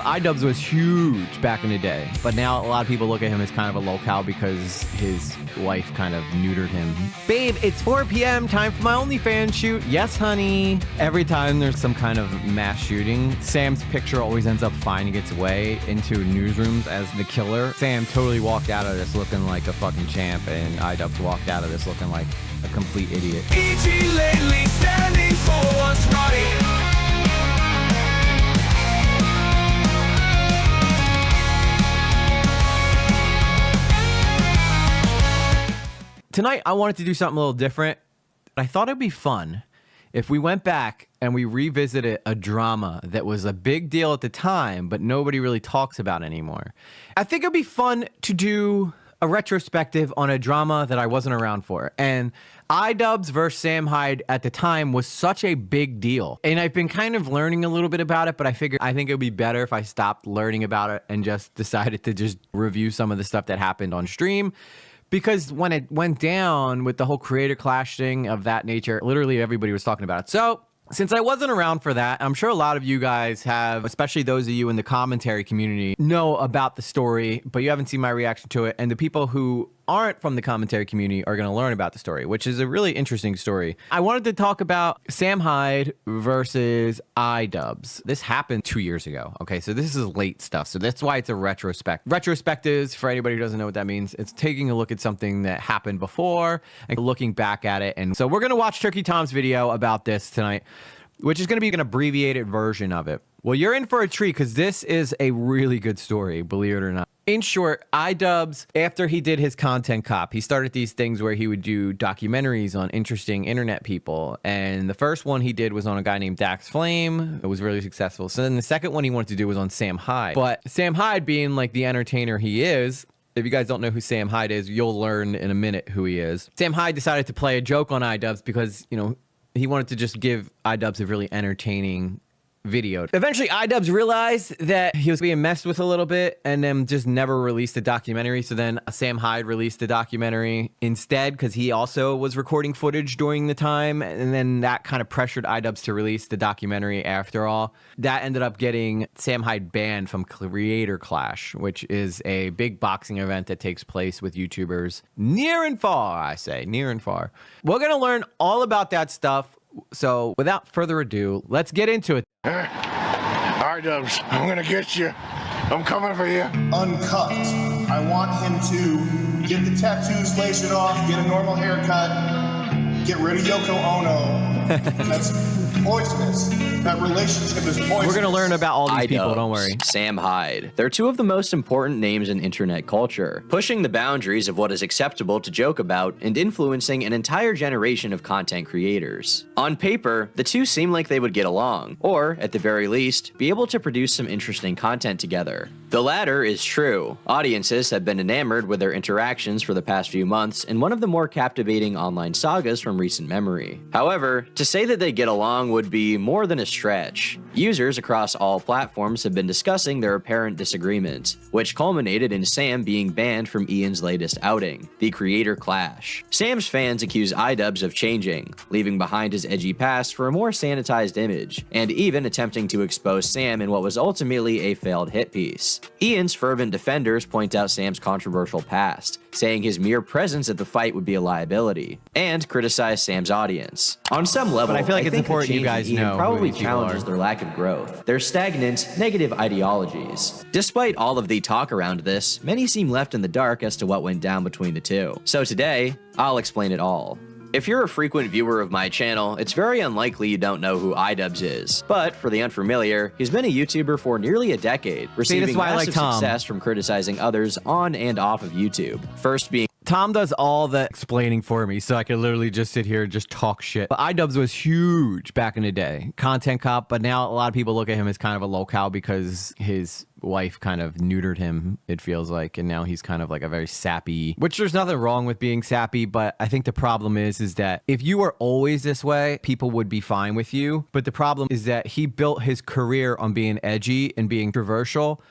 iDubbbz was huge back in the day, but now a lot of people look at him as kind of a Lolcow because his wife kind of neutered him. Babe, it's 4 p.m. Time for my OnlyFans shoot. Yes, honey. Every time there's some kind of mass shooting, Sam's picture always ends up finding its way into newsrooms as the killer. Sam totally walked out of this looking like a fucking champ, and iDubbbz walked out of this looking like a complete idiot. Edgy lately, standing for what's right. Tonight, I wanted to do something a little different. I thought it'd be fun if we went back and we revisited a drama that was a big deal at the time, but nobody really talks about anymore. I think it'd be fun to do a retrospective on a drama that I wasn't around for. And iDubbbz versus Sam Hyde at the time was such a big deal. And I've been kind of learning a little bit about it, but I think it would be better if I stopped learning about it and just decided to just review some of the stuff that happened on stream. Because when it went down with the whole creator clash thing of that nature, literally everybody was talking about it. So since I wasn't around for that, I'm sure a lot of you guys have, especially those of you in the commentary community, know about the story, but you haven't seen my reaction to it. And the people who aren't from the commentary community are going to learn about the story, which is a really interesting story. I wanted to talk about Sam Hyde versus iDubbbz. This happened 2 years ago. Okay, so this is late stuff. So that's why it's a retrospective. Retrospectives, for anybody who doesn't know what that means, it's taking a look at something that happened before and looking back at it. And so we're going to watch Turkey Tom's video about this tonight, which is going to be an abbreviated version of it. Well, you're in for a treat because this is a really good story, believe it or not. In short, iDubbbz, after he did his content cop, he started these things where he would do documentaries on interesting internet people. And the first one he did was on a guy named Dax Flame. It was really successful. So then the second one he wanted to do was on Sam Hyde. But Sam Hyde, being like the entertainer he is, if you guys don't know who Sam Hyde is, you'll learn in a minute who he is. Sam Hyde decided to play a joke on iDubbbz because, you know, he wanted to just give iDubbbz a really entertaining video. Eventually, iDubbbz realized that he was being messed with a little bit and then just never released a documentary. So then Sam Hyde released the documentary instead because he also was recording footage during the time. And then that kind of pressured iDubbbz to release the documentary after all. That ended up getting Sam Hyde banned from Creator Clash, which is a big boxing event that takes place with YouTubers near and far, I say, near and far. We're going to learn all about that stuff. So without further ado, let's get into it. iDubbbz, I'm gonna get you. I'm coming for you. Uncut. I want him to get the tattoos, lace it off, get a normal haircut, get rid of Yoko Ono. That's poisonous. That relationship is poisonous. We're going to learn about all these people, don't worry. Sam Hyde. They're two of the most important names in internet culture, pushing the boundaries of what is acceptable to joke about and influencing an entire generation of content creators. On paper, the two seem like they would get along, or, at the very least, be able to produce some interesting content together. The latter is true. Audiences have been enamored with their interactions for the past few months in one of the more captivating online sagas from recent memory. However, to say that they get along would be more than a stretch. Users across all platforms have been discussing their apparent disagreement, which culminated in Sam being banned from Ian's latest outing, the Creator Clash. Sam's fans accuse iDubbbz of changing, leaving behind his edgy past for a more sanitized image, and even attempting to expose Sam in what was ultimately a failed hit piece. Ian's fervent defenders point out Sam's controversial past, saying his mere presence at the fight would be a liability, and criticize Sam's audience. On some level, But I feel like it's important you guys Ian know probably who these people challenges are. their lack of growth, their stagnant, negative ideologies. Despite all of the talk around this, many seem left in the dark as to what went down between the two. So today, I'll explain it all. If you're a frequent viewer of my channel, it's very unlikely you don't know who iDubbbz is. But for the unfamiliar, he's been a YouTuber for nearly a decade, receiving why I massive like Tom. success from criticizing others on and off of YouTube. First being Tom does all the explaining for me, so I could literally just sit here and just talk shit. But iDubbbz was huge back in the day. Content cop, but now a lot of people look at him as kind of a Lolcow because his wife kind of neutered him, it feels like, and now he's kind of like a very sappy, which there's nothing wrong with being sappy, but I think the problem is that if you were always this way, people would be fine with you. But the problem is that he built his career on being edgy and being controversial,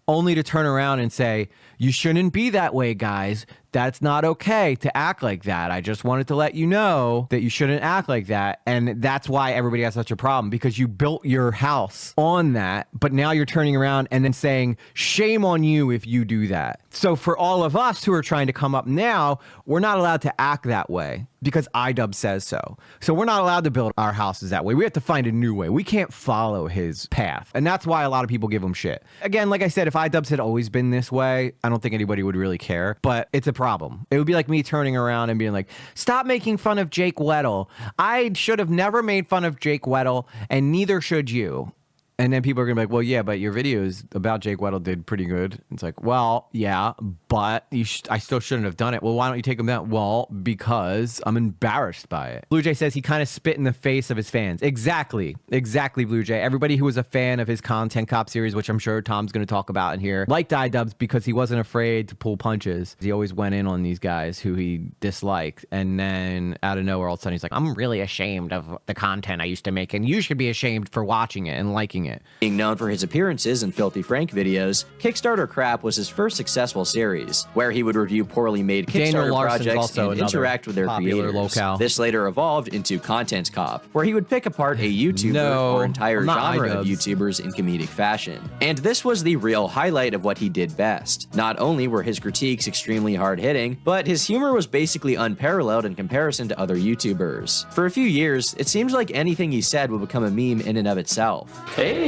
only to turn around and say, you shouldn't be that way, guys. That's not okay to act like that. I just wanted to let you know that you shouldn't act like that. And that's why everybody has such a problem, because you built your house on that, but now you're turning around and then saying, shame on you if you do that. So for all of us who are trying to come up now, we're not allowed to act that way because iDubbbz says so. So we're not allowed to build our houses that way. We have to find a new way. We can't follow his path. And that's why a lot of people give him shit. Again, like I said, if iDubbbz had always been this way, I don't think anybody would really care, but it's a problem. It would be like me turning around and being like, stop making fun of Jake Weddle. I should have never made fun of Jake Weddle, and neither should you. And then people are going to be like, well, yeah, but your videos about Jake Weddle did pretty good. It's like, well, yeah, but I still shouldn't have done it. Well, why don't you take them down? Well, because I'm embarrassed by it. Blue Jay says he kind of spit in the face of his fans. Exactly, Blue Jay. Everybody who was a fan of his Content Cop series, which I'm sure Tom's going to talk about in here, liked iDubbbz because he wasn't afraid to pull punches. He always went in on these guys who he disliked. And then out of nowhere, all of a sudden, he's like, I'm really ashamed of the content I used to make, and you should be ashamed for watching it and liking it. Being known for his appearances in Filthy Frank videos, Kickstarter Crap was his first successful series, where he would review poorly made Kickstarter projects and interact with their creators. Lolcow. This later evolved into Content Cop, where he would pick apart a YouTuber or entire genre of YouTubers in comedic fashion. And this was the real highlight of what he did best. Not only were his critiques extremely hard-hitting, but his humor was basically unparalleled in comparison to other YouTubers. For a few years, it seems like anything he said would become a meme in and of itself. Hey,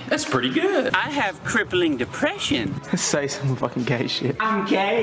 that's pretty good. I have crippling depression. Say some fucking gay shit. I'm gay.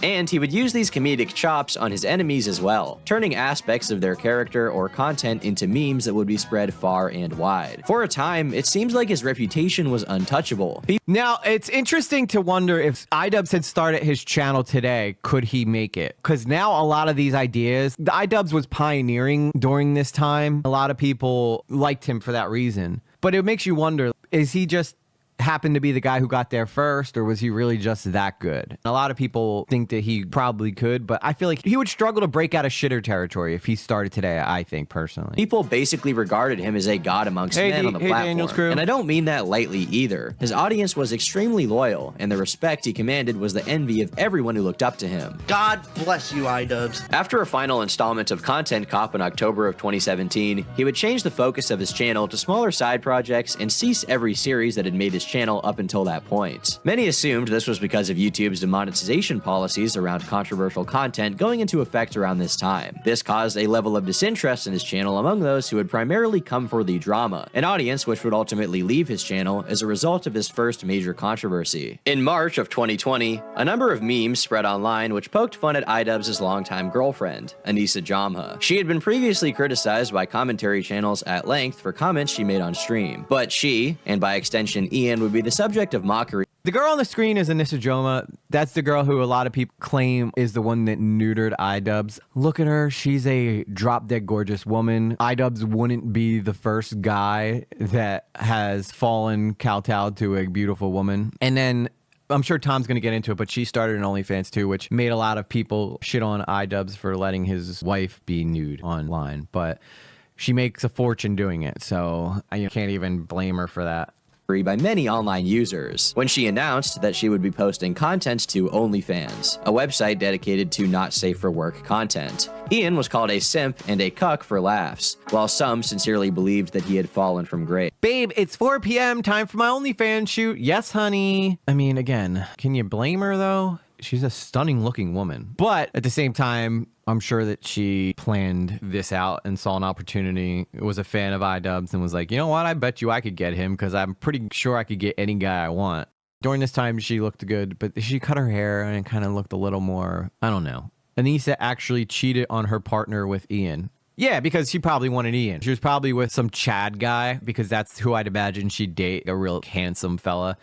And he would use these comedic chops on his enemies as well, turning aspects of their character or content into memes that would be spread far and wide. For a time, it seems like his reputation was untouchable. Now, it's interesting to wonder if iDubbbz had started his channel today, could he make it? Because now a lot of these ideas, the iDubbbz was pioneering during this time. A lot of people liked him for that reason. But it makes you wonder, is he just happened to be the guy who got there first, or was he really just that good? A lot of people think that he probably could, but I feel like he would struggle to break out of shitter territory if he started today, I think, personally. People basically regarded him as a god amongst men on the platform. And I don't mean that lightly either. His audience was extremely loyal, and the respect he commanded was the envy of everyone who looked up to him. God bless you, iDubbbz. After a final installment of Content Cop in October of 2017, he would change the focus of his channel to smaller side projects and cease every series that had made his channel up until that point. Many assumed this was because of YouTube's demonetization policies around controversial content going into effect around this time. This caused a level of disinterest in his channel among those who had primarily come for the drama, an audience which would ultimately leave his channel as a result of his first major controversy. In March of 2020, a number of memes spread online which poked fun at iDubbbz's longtime girlfriend, Anissa Jamha. She had been previously criticized by commentary channels at length for comments she made on stream, but she, and by extension Ian, would be the subject of mockery. The girl on the screen is Anissa Jamha. That's the girl who a lot of people claim is the one that neutered iDubbbz. Look at her. She's a drop-dead gorgeous woman. iDubbbz wouldn't be the first guy that has fallen kowtowed to a beautiful woman. And then I'm sure Tom's going to get into it, but she started an OnlyFans too, which made a lot of people shit on iDubbbz for letting his wife be nude online. But she makes a fortune doing it, so I can't even blame her for that. By many online users when she announced that she would be posting content to OnlyFans, a website dedicated to not safe for work content. Ian was called a simp and a cuck for laughs, while some sincerely believed that he had fallen from grace. Babe, it's 4 p.m. Time for my OnlyFans shoot. Yes, honey. I mean, again, can you blame her though? She's a stunning looking woman. But at the same time, I'm sure that she planned this out and saw an opportunity, was a fan of iDubbbz and was like, you know what? I bet you I could get him because I'm pretty sure I could get any guy I want. During this time, she looked good, but she cut her hair and it kind of looked a little more, I don't know. Anissa actually cheated on her partner with Ian. Yeah, because she probably wanted Ian. She was probably with some Chad guy because that's who I'd imagine she'd date, a real handsome fella.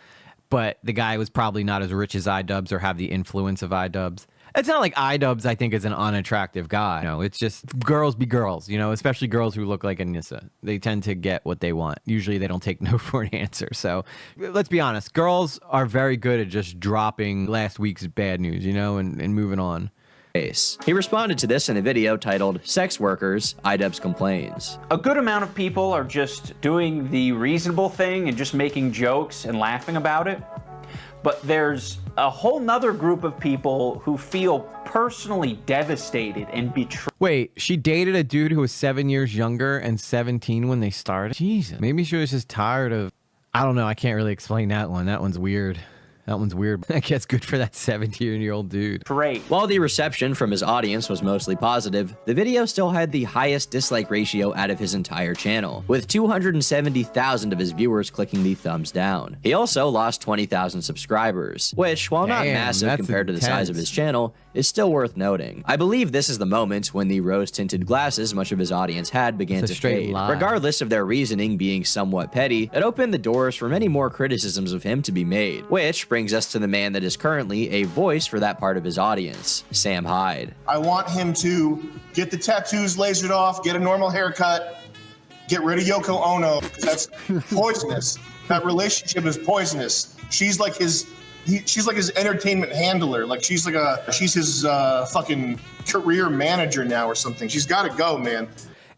But the guy was probably not as rich as iDubbbz or have the influence of iDubbbz. It's not like iDubbbz, I think, is an unattractive guy. No, it's just girls be girls, you know, especially girls who look like Anissa. They tend to get what they want. Usually they don't take no for an answer. So let's be honest. Girls are very good at just dropping last week's bad news, you know, and moving on. He responded to this in a video titled Sex Workers, iDubbbz Complains. A good amount of people are just doing the reasonable thing and just making jokes and laughing about it. but there's a whole nother group of people who feel personally devastated and betrayed. Wait, she dated a dude who was 7 years younger and 17 when they started? Jesus. Maybe she was just tired of... I don't know. I can't really explain that one. That one's weird. That one's weird. I guess good for that 17-year-old dude. Great. While the reception from his audience was mostly positive, the video still had the highest dislike ratio out of his entire channel, with 270,000 of his viewers clicking the thumbs down. He also lost 20,000 subscribers, which, while not massive compared to the size of his channel, is still worth noting. I believe this is the moment when the rose-tinted glasses much of his audience had began to fade. Regardless of their reasoning being somewhat petty, it opened the doors for many more criticisms of him to be made, which brings us to the man that is currently a voice for that part of his audience, Sam Hyde. I want him to get the tattoos lasered off, get a normal haircut, get rid of Yoko Ono. That's poisonous. That relationship is poisonous. She's like his entertainment handler. Like she's his fucking career manager now or something. She's got to go, man.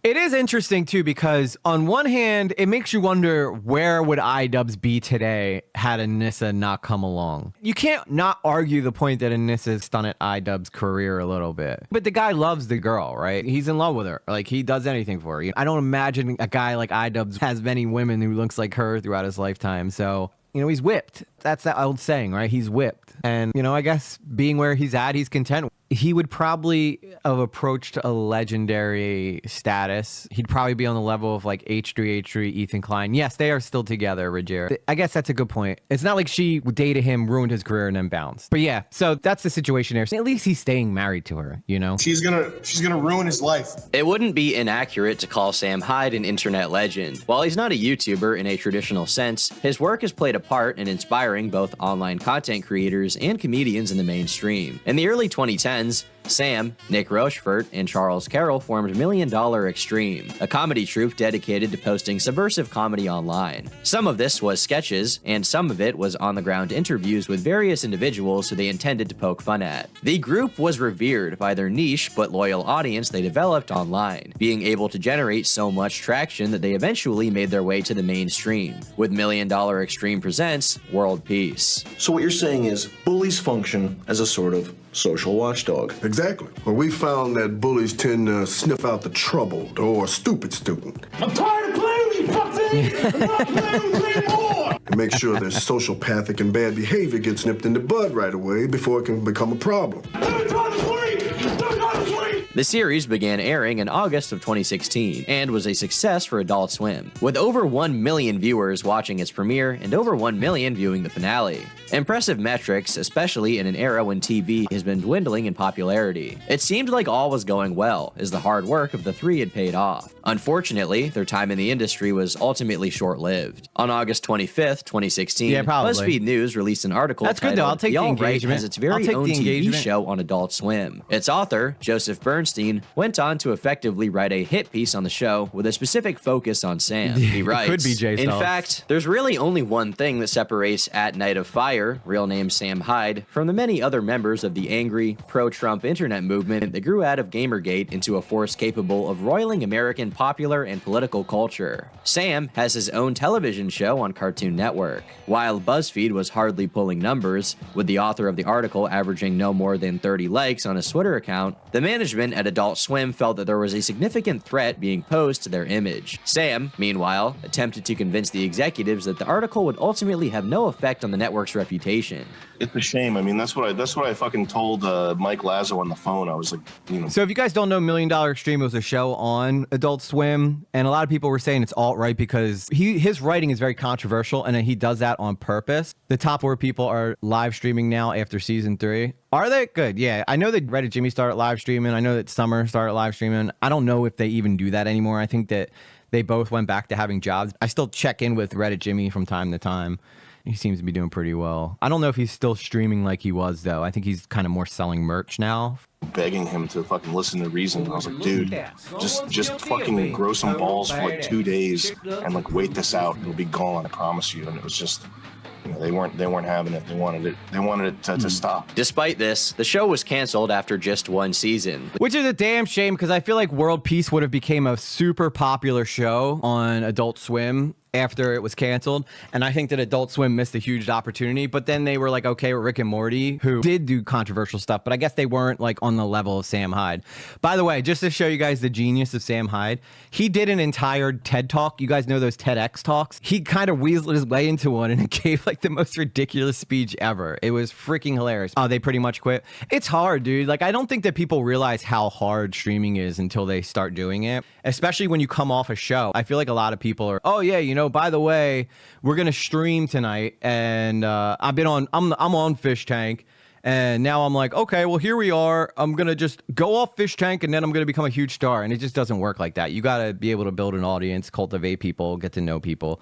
It is interesting too, because on one hand, it makes you wonder where would iDubbbz be today had Anissa not come along. You can't not argue the point that Anissa stunted iDubbbz's career a little bit. But the guy loves the girl, right? He's in love with her. Like, he does anything for her. I don't imagine a guy like iDubbbz has many women who looks like her throughout his lifetime. So, you know, he's whipped. That's that old saying, right? He's whipped. And, you know, I guess being where he's at, he's content. He would probably have approached a legendary status. He'd probably be on the level of like H3, Ethan Klein. Yes, they are still together, Roger. I guess that's a good point. It's not like she dated him, ruined his career, and then bounced. But yeah, so that's the situation there. So at least he's staying married to her, you know? She's gonna ruin his life. It wouldn't be inaccurate to call Sam Hyde an internet legend. While he's not a YouTuber in a traditional sense, his work has played a part in inspiring both online content creators and comedians in the mainstream. In the early 2010s, Sam, Nick Rochefort, and Charles Carroll formed $1 Million Extreme, a comedy troupe dedicated to posting subversive comedy online. Some of this was sketches, and some of it was on-the-ground interviews with various individuals who they intended to poke fun at. The group was revered by their niche but loyal audience they developed online, being able to generate so much traction that they eventually made their way to the mainstream, with $1 Million Extreme Presents World Peace. So what you're saying is bullies function as a sort of social watchdog. Exactly. Well, we found that bullies tend to sniff out the troubled or stupid student. I'm tired of playing with you, fuckface! I'm not playing with you anymore! And make sure their sociopathic and bad behavior gets nipped in the bud right away before it can become a problem. The series began airing in August of 2016 and was a success for Adult Swim, with over 1 million viewers watching its premiere and over 1 million viewing the finale. Impressive metrics, especially in an era when TV has been dwindling in popularity. It seemed like all was going well, as the hard work of the three had paid off. Unfortunately, their time in the industry was ultimately short-lived. On August 25th, 2016, BuzzFeed News released an article titled, I'll take "The the Alt-Right engagement. has its very own TV show on Adult Swim." Its author, Joseph Bernstein, went on to effectively write a hit piece on the show with a specific focus on Sam. He writes, Could be Jay "In Styles. fact, there's really only one thing that separates At Night of Fire, real name Sam Hyde, from the many other members of the angry, pro-Trump internet movement that grew out of Gamergate into a force capable of roiling American popular and political culture. Sam has his own television show on Cartoon Network. While BuzzFeed was hardly pulling numbers, with the author of the article averaging no more than 30 likes on his Twitter account, the management at Adult Swim felt that there was a significant threat being posed to their image. Sam, meanwhile, attempted to convince the executives that the article would ultimately have no effect on the network's reputation. It's a shame. I mean, that's what I fucking told Mike Lazo on the phone. I was like, you know. So if you guys don't know, $1 Million Extreme was a show on Adult Swim, and a lot of people were saying it's alt-right because his writing is very controversial, and he does that on purpose. The top 4 people are live streaming now after season 3. Are they? Good. Yeah. I know that Reddit Jimmy started live streaming. I know that Summer started live streaming. I don't know if they even do that anymore. I think that they both went back to having jobs. I still check in with Reddit Jimmy from time to time. He seems to be doing pretty well. I don't know if he's still streaming like he was, though. I think he's kind of more selling merch now. Begging him to fucking listen to Reason. I was like, dude, just fucking grow some balls for like 2 days and like wait this out. It'll be gone, I promise you. And it was just, you know, they weren't having it. They wanted it to stop. Despite this, the show was canceled after just 1 season. Which is a damn shame, because I feel like World Peace would have became a super popular show on Adult Swim. after it was canceled. And I think that Adult Swim missed a huge opportunity, but then they were like, okay, with Rick and Morty, who did do controversial stuff, but I guess they weren't like on the level of Sam Hyde. By the way, just to show you guys the genius of Sam Hyde, he did an entire TED talk. You guys know those TEDx talks? He kind of weaseled his way into one and it gave like the most ridiculous speech ever. It was freaking hilarious. Oh, they pretty much quit. It's hard, dude. Like, I don't think that people realize how hard streaming is until they start doing it, especially when you come off a show. I feel like a lot of people are, oh yeah, you know, by the way, we're gonna stream tonight, and I'm on Fish Tank, and now I'm like, okay, well, here we are. I'm gonna just go off Fish Tank, and then I'm gonna become a huge star. And it just doesn't work like that. You gotta be able to build an audience, cultivate people, get to know people,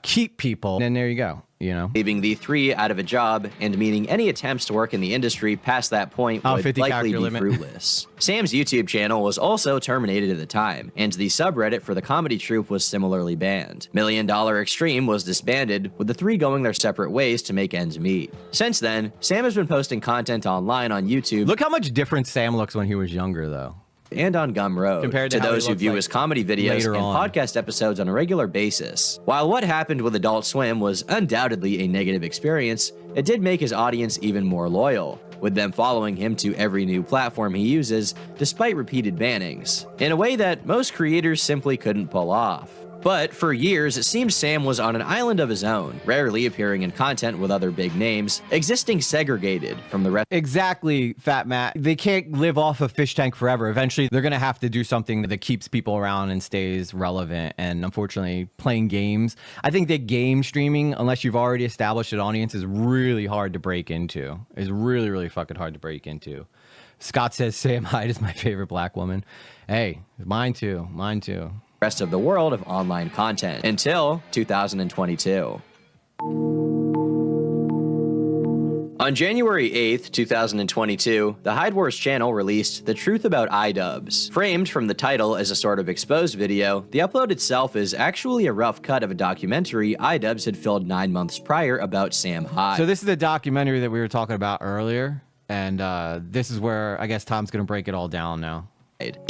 keep people, and there you go. You know, leaving the three out of a job and meaning any attempts to work in the industry past that point would likely be fruitless. Sam's YouTube channel was also terminated at the time, and the subreddit for the comedy troupe was similarly banned. $1 Million Extreme was disbanded, with the three going their separate ways to make ends meet. Since then, Sam has been posting content online on YouTube. Look how much different Sam looks when he was younger, though. And on Gumroad, compared to those who view his comedy videos and podcast episodes on a regular basis. While what happened with Adult Swim was undoubtedly a negative experience, it did make his audience even more loyal, with them following him to every new platform he uses, despite repeated bannings, in a way that most creators simply couldn't pull off. But for years, it seems Sam was on an island of his own, rarely appearing in content with other big names, existing segregated from the rest. Exactly, Fat Matt. They can't live off of Fish Tank forever. Eventually, they're going to have to do something that keeps people around and stays relevant. And unfortunately, playing games. I think that game streaming, unless you've already established an audience, is really hard to break into. It's really, really fucking hard to break into. Scott says Sam Hyde is my favorite black woman. Hey, mine too. Mine too. Rest of the world of online content until 2022. On January 8th, 2022, the Hyde Wars channel released The Truth About iDubbbz. Framed from the title as a sort of exposed video, the upload itself is actually a rough cut of a documentary iDubbbz had filmed 9 months prior about Sam Hyde. So this is the documentary that we were talking about earlier, and this is where I guess Tom's gonna break it all down now.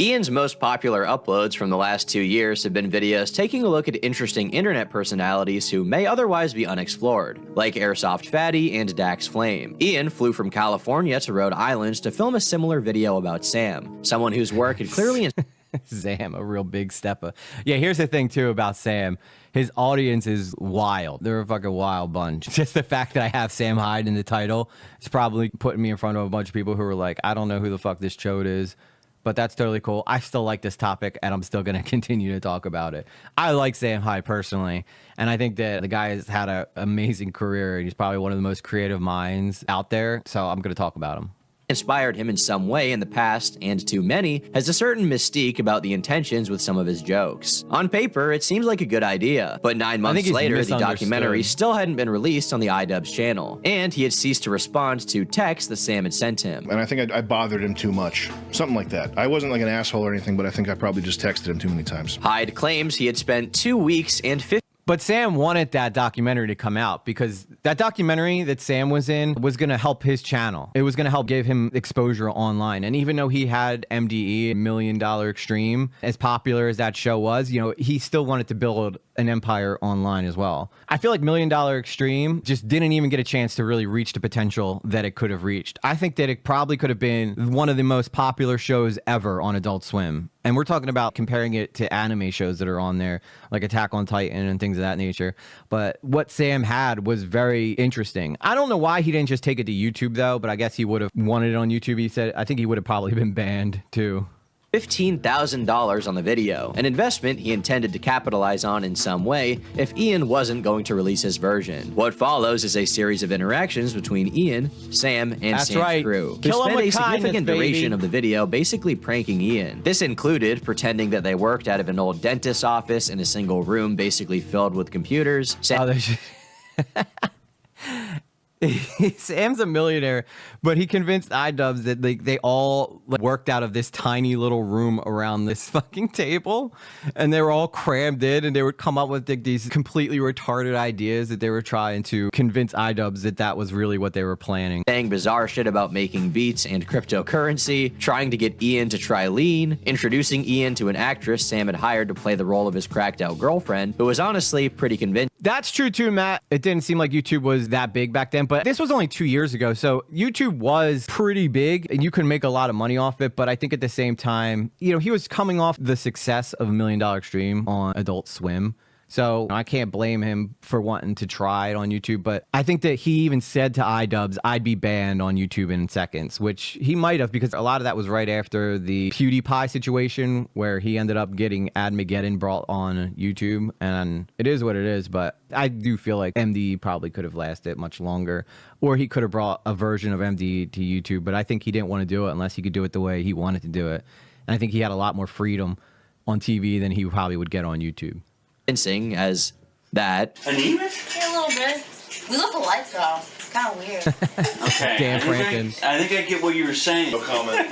Ian's most popular uploads from the last 2 years have been videos taking a look at interesting internet personalities who may otherwise be unexplored, like Airsoft Fatty and Dax Flame. Ian flew from California to Rhode Island to film a similar video about Sam, someone whose work had clearly... Sam, a real big stepper. Yeah, here's the thing, too, about Sam. His audience is wild. They're a fucking wild bunch. Just the fact that I have Sam Hyde in the title is probably putting me in front of a bunch of people who are like, I don't know who the fuck this chode is. But that's totally cool. I still like this topic, and I'm still going to continue to talk about it. I like Sam Hyde personally, and I think that the guy has had an amazing career, and he's probably one of the most creative minds out there, so I'm going to talk about him. Inspired him in some way in the past, and to many, has a certain mystique about the intentions with some of his jokes. On paper, it seems like a good idea, but 9 months later, the documentary still hadn't been released on the iDubbbz channel, and he had ceased to respond to texts that Sam had sent him. And I think I bothered him too much. Something like that. I wasn't like an asshole or anything, but I think I probably just texted him too many times. Hyde claims he had spent 2 weeks and 50. But Sam wanted that documentary to come out because that documentary that Sam was in was going to help his channel. It was going to help give him exposure online. And even though he had MDE, $1 Million Extreme, as popular as that show was, you know, he still wanted to build an empire online as well. I feel like $1 Million Extreme just didn't even get a chance to really reach the potential that it could have reached. I think that it probably could have been one of the most popular shows ever on Adult Swim. And we're talking about comparing it to anime shows that are on there, like Attack on Titan and things of that nature. But what Sam had was very interesting. I don't know why he didn't just take it to YouTube, though, but I guess he would have wanted it on YouTube. He said, I think he would have probably been banned, too. $15,000 on the video, an investment he intended to capitalize on in some way if Ian wasn't going to release his version. What follows is a series of interactions between Ian, Sam, and Sam's crew, who spent a significant duration of the video basically pranking Ian. This included pretending that they worked out of an old dentist's office in a single room basically filled with computers. Sam's a millionaire, but he convinced iDubbbz that they all worked out of this tiny little room around this fucking table, and they were all crammed in, and they would come up with these completely retarded ideas that they were trying to convince iDubbbz that that was really what they were planning. Saying bizarre shit about making beats and cryptocurrency, trying to get Ian to try lean, introducing Ian to an actress Sam had hired to play the role of his cracked out girlfriend, who was honestly pretty convincing. That's true too, Matt. It didn't seem like YouTube was that big back then, but this was only 2 years ago, so YouTube was pretty big, and you could make a lot of money off it, but I think at the same time, you know, he was coming off the success of $1 Million Extreme on Adult Swim. So I can't blame him for wanting to try it on YouTube, but I think that he even said to iDubbbz, I'd be banned on YouTube in seconds, which he might have, because a lot of that was right after the PewDiePie situation where he ended up getting Admageddon brought on YouTube, and it is what it is, but I do feel like MD probably could have lasted much longer, or he could have brought a version of MD to YouTube, but I think he didn't want to do it unless he could do it the way he wanted to do it. And I think he had a lot more freedom on TV than he probably would get on YouTube. As that. Anemic? Yeah, a little bit. We look alike though. Kind of weird. Okay. Dan Franken. I think I get what you were saying. No comment.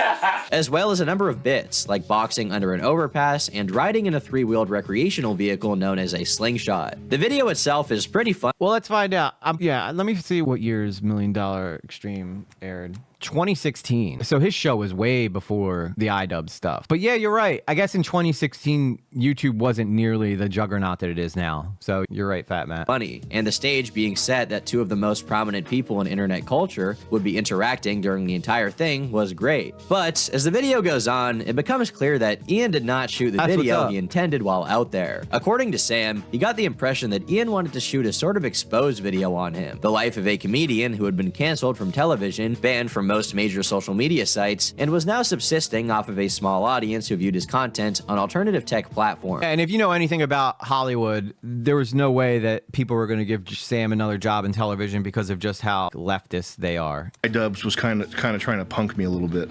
As well as a number of bits, like boxing under an overpass and riding in a 3-wheeled recreational vehicle known as a slingshot. The video itself is pretty fun. Well, let's find out. Yeah, let me see what year's $1 Million Extreme aired. 2016. So his show was way before the iDubbbz stuff. But yeah, you're right. I guess in 2016, YouTube wasn't nearly the juggernaut that it is now. So you're right, Fat Matt. Funny, and the stage being set that two of the most prominent people in internet culture would be interacting during the entire thing was great. But as the video goes on, it becomes clear that Ian did not shoot the video he intended while out there. According to Sam, he got the impression that Ian wanted to shoot a sort of exposed video on him, the life of a comedian who had been canceled from television, banned from most major social media sites, and was now subsisting off of a small audience who viewed his content on alternative tech platforms. And if you know anything about Hollywood, there was no way that people were going to give Sam another job in television because of just how leftist they are. iDubbbz was kind of trying to punk me a little bit.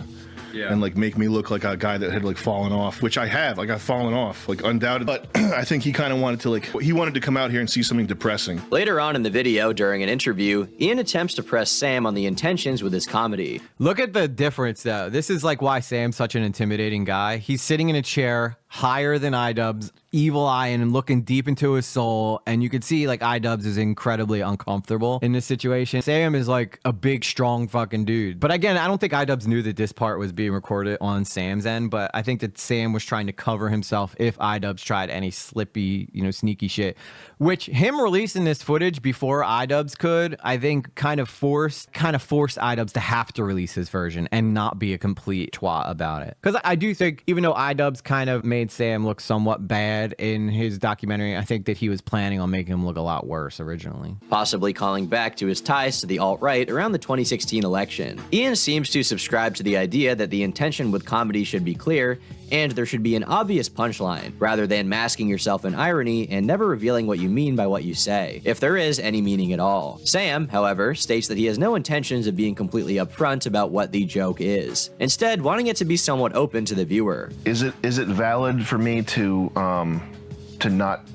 Yeah. And like make me look like a guy that had like fallen off, which I have. Like I've fallen off, like undoubted. But I think he kind of wanted to come out here and see something depressing. Later on in the video, during an interview, Ian attempts to press Sam on the intentions with his comedy. Look at the difference though. This is like why Sam's such an intimidating guy. He's sitting in a chair higher than iDubbbz, evil eyeing and looking deep into his soul, and you can see like iDubbbz is incredibly uncomfortable in this situation. Sam is like a big, strong fucking dude. But again, I don't think iDubbbz knew that this part was being recorded on Sam's end, but I think that Sam was trying to cover himself if iDubbbz tried any slippy, sneaky shit. Which him releasing this footage before iDubbbz could, I think kind of forced iDubbbz to have to release his version and not be a complete twat about it. Because I do think, even though iDubbbz kind of made Sam look somewhat bad in his documentary, I think that he was planning on making him look a lot worse originally. Possibly calling back to his ties to the alt-right around the 2016 election. Ian seems to subscribe to the idea that the intention with comedy should be clear, and there should be an obvious punchline, rather than masking yourself in irony and never revealing what you mean by what you say, if there is any meaning at all. Sam, however, states that he has no intentions of being completely upfront about what the joke is, instead wanting it to be somewhat open to the viewer. Is it valid for me to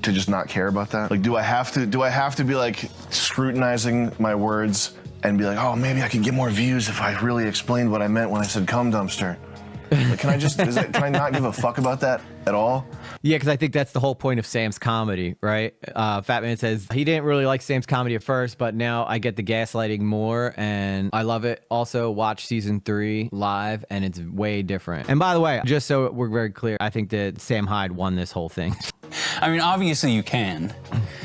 just not care about that? Like, do I have to be like scrutinizing my words and be like, oh, maybe I could get more views if I really explained what I meant when I said cum dumpster? Like, can I not give a fuck about that at all? Yeah, because I think that's the whole point of Sam's comedy, right? Fat Man says he didn't really like Sam's comedy at first, but now I get the gaslighting more, and I love it. Also, watch season 3 live, and it's way different. And by the way, just so we're very clear, I think that Sam Hyde won this whole thing. I mean, obviously you can.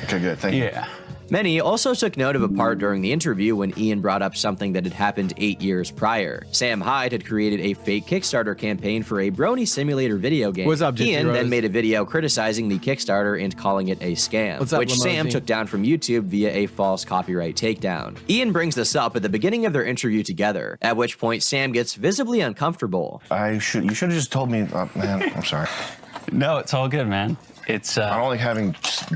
Okay, good. Thank you. Yeah. Many also took note of a part during the interview when Ian brought up something that had happened 8 years prior. Sam Hyde had created a fake Kickstarter campaign for a brony simulator video game. What's up, Ian then made a video criticizing the Kickstarter and calling it a scam, which Sam took down from YouTube via a false copyright takedown. Ian brings this up at the beginning of their interview together, at which point Sam gets visibly uncomfortable. You should have just told me, man, I'm sorry. No, it's all good, man. It's I don't like having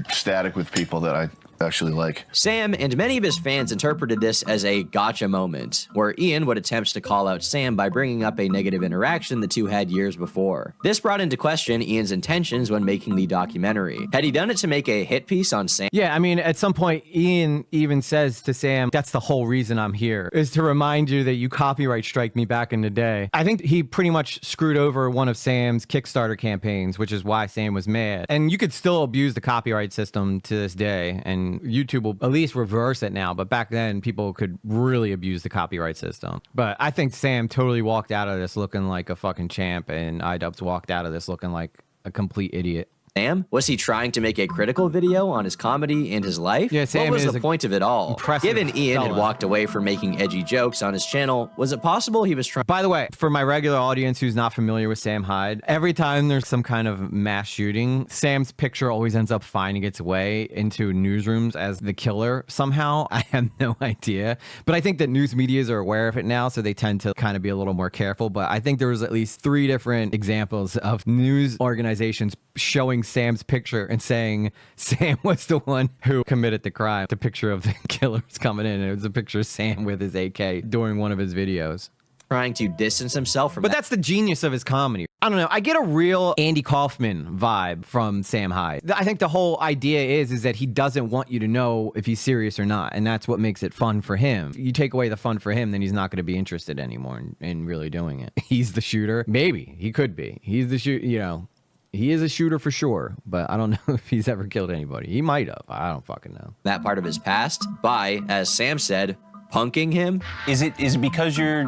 static with people that actually like. Sam and many of his fans interpreted this as a gotcha moment, where Ian would attempt to call out Sam by bringing up a negative interaction the two had years before. This brought into question Ian's intentions when making the documentary. Had he done it to make a hit piece on Sam? Yeah, I mean, at some point, Ian even says to Sam, that's the whole reason I'm here, is to remind you that you copyright strike me back in the day. I think he pretty much screwed over one of Sam's Kickstarter campaigns, which is why Sam was mad. And you could still abuse the copyright system to this day, and YouTube will at least reverse it now, but back then people could really abuse the copyright system. But I think Sam totally walked out of this looking like a fucking champ, and iDubbbz walked out of this looking like a complete idiot. Sam? Was he trying to make a critical video on his comedy and his life? Yeah, Sam what was is the point of it all? Given Ian had fella. walked away from making edgy jokes on his channel, was it possible he was trying— By the way, for my regular audience who's not familiar with Sam Hyde, every time there's some kind of mass shooting, Sam's picture always ends up finding its way into newsrooms as the killer somehow. I have no idea. But I think that news medias are aware of it now, so they tend to kind of be a little more careful. But I think there was at least 3 different examples of news organizations showing Sam's picture and saying Sam was the one who committed the crime. The picture of the killers coming in, and it was a picture of Sam with his AK during one of his videos. Trying to distance himself from But that's the genius of his comedy. I don't know. I get a real Andy Kaufman vibe from Sam Hyde. I think the whole idea is that he doesn't want you to know if he's serious or not, and that's what makes it fun for him. You take away the fun for him, then he's not going to be interested anymore in really doing it. He's the shooter. Maybe. He could be. He's the shooter, you know. He is a shooter for sure, but I don't know if he's ever killed anybody. He might have. I don't fucking know. That part of his past by, as Sam said, punking him. Is it because you're,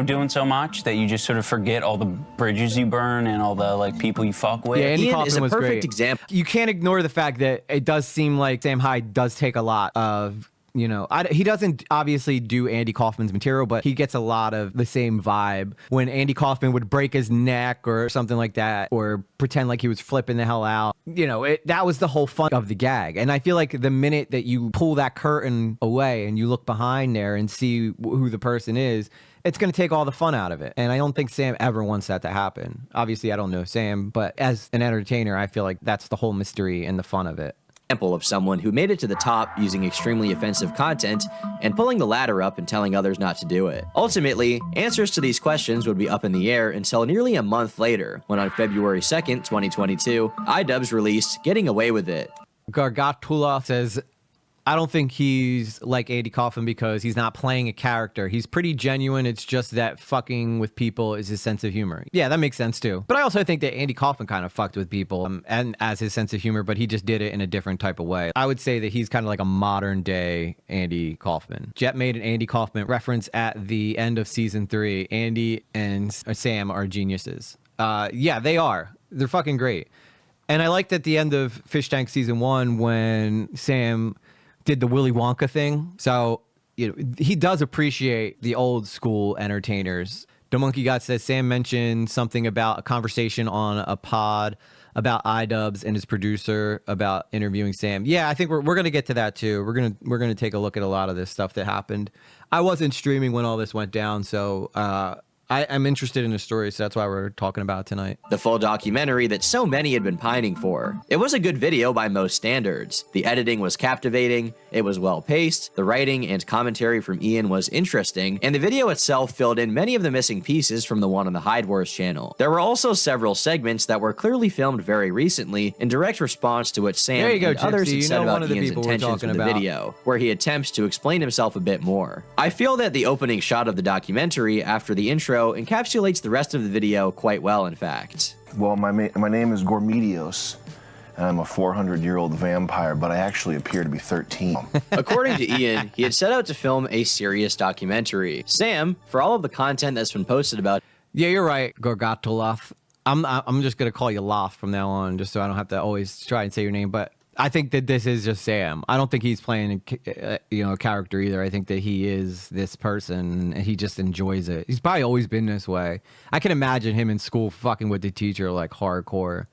doing so much that you just sort of forget all the bridges you burn and all the like people you fuck with? Yeah, Andy Ian Kaufman is a was perfect great. example. You can't ignore the fact that it does seem like Sam Hyde does take a lot of, he doesn't obviously do Andy Kaufman's material, but he gets a lot of the same vibe when Andy Kaufman would break his neck or something like that, or pretend like he was flipping the hell out. That was the whole fun of the gag. And I feel like the minute that you pull that curtain away and you look behind there and see who the person is, it's going to take all the fun out of it. And I don't think Sam ever wants that to happen. Obviously, I don't know Sam, but as an entertainer, I feel like that's the whole mystery and the fun of it. Example of someone who made it to the top using extremely offensive content and pulling the ladder up and telling others not to do it. Ultimately, answers to these questions would be up in the air until nearly a month later, when on February 2nd, 2022, iDubbbz released Getting Away With It. Gargatula says, I don't think he's like Andy Kaufman because he's not playing a character. He's pretty genuine. It's just that fucking with people is his sense of humor. Yeah, that makes sense too. But I also think that Andy Kaufman kind of fucked with people and as his sense of humor, but he just did it in a different type of way. I would say that he's kind of like a modern day Andy Kaufman. Jet made an Andy Kaufman reference at the end of season 3. Andy and Sam are geniuses. Yeah, they are. They're fucking great. And I liked at the end of Fish Tank season 1 when Sam did the Willy Wonka thing. So, he does appreciate the old school entertainers. The Monkey God says Sam mentioned something about a conversation on a pod about iDubbbz and his producer about interviewing Sam. Yeah, I think we're going to get to that too. We're going to take a look at a lot of this stuff that happened. I wasn't streaming when all this went down, so I'm interested in the story, so that's why we're talking about it tonight. The full documentary that so many had been pining for. It was a good video by most standards. The editing was captivating, it was well-paced, the writing and commentary from Ian was interesting, and the video itself filled in many of the missing pieces from the one on the Hyde Wars channel. There were also several segments that were clearly filmed very recently in direct response to what Sam and others had said about Ian's intentions in the video, where he attempts to explain himself a bit more. I feel that the opening shot of the documentary after the intro encapsulates the rest of the video quite well, in fact. Well, my name is Gormedios, and I'm a 400-year-old vampire, but I actually appear to be 13. According to Ian, he had set out to film a serious documentary. Sam, for all of the content that's been posted about— Yeah, you're right, Gorgatolov. I'm just going to call you Loth from now on, just so I don't have to always try and say your name, but I think that this is just Sam. I don't think he's playing a character either. I think that he is this person and he just enjoys it. He's probably always been this way. I can imagine him in school fucking with the teacher like hardcore.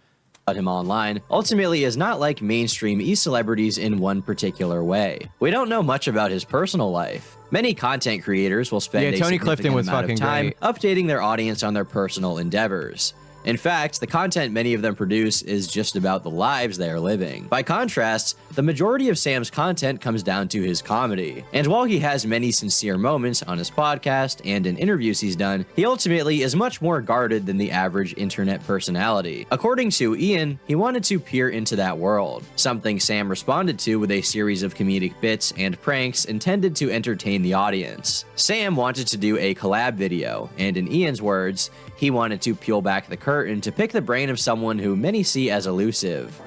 About him online ultimately is not like mainstream e-celebrities in one particular way. We don't know much about his personal life. Many content creators will spend a Tony significant Clifton was amount of fucking time great. updating their audience on their personal endeavors. In fact, the content many of them produce is just about the lives they are living. By contrast, the majority of Sam's content comes down to his comedy. And while he has many sincere moments on his podcast and in interviews he's done, he ultimately is much more guarded than the average internet personality. According to Ian, he wanted to peer into that world, something Sam responded to with a series of comedic bits and pranks intended to entertain the audience. Sam wanted to do a collab video, and in Ian's words, he wanted to peel back the curtain to pick the brain of someone who many see as elusive.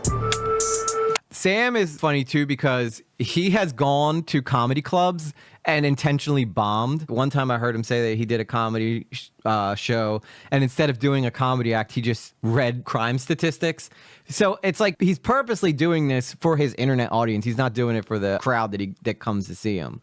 Sam is funny too because he has gone to comedy clubs and intentionally bombed. One time I heard him say that he did a comedy show, and instead of doing a comedy act, he just read crime statistics. So it's like he's purposely doing this for his internet audience. He's not doing it for the crowd that comes to see him.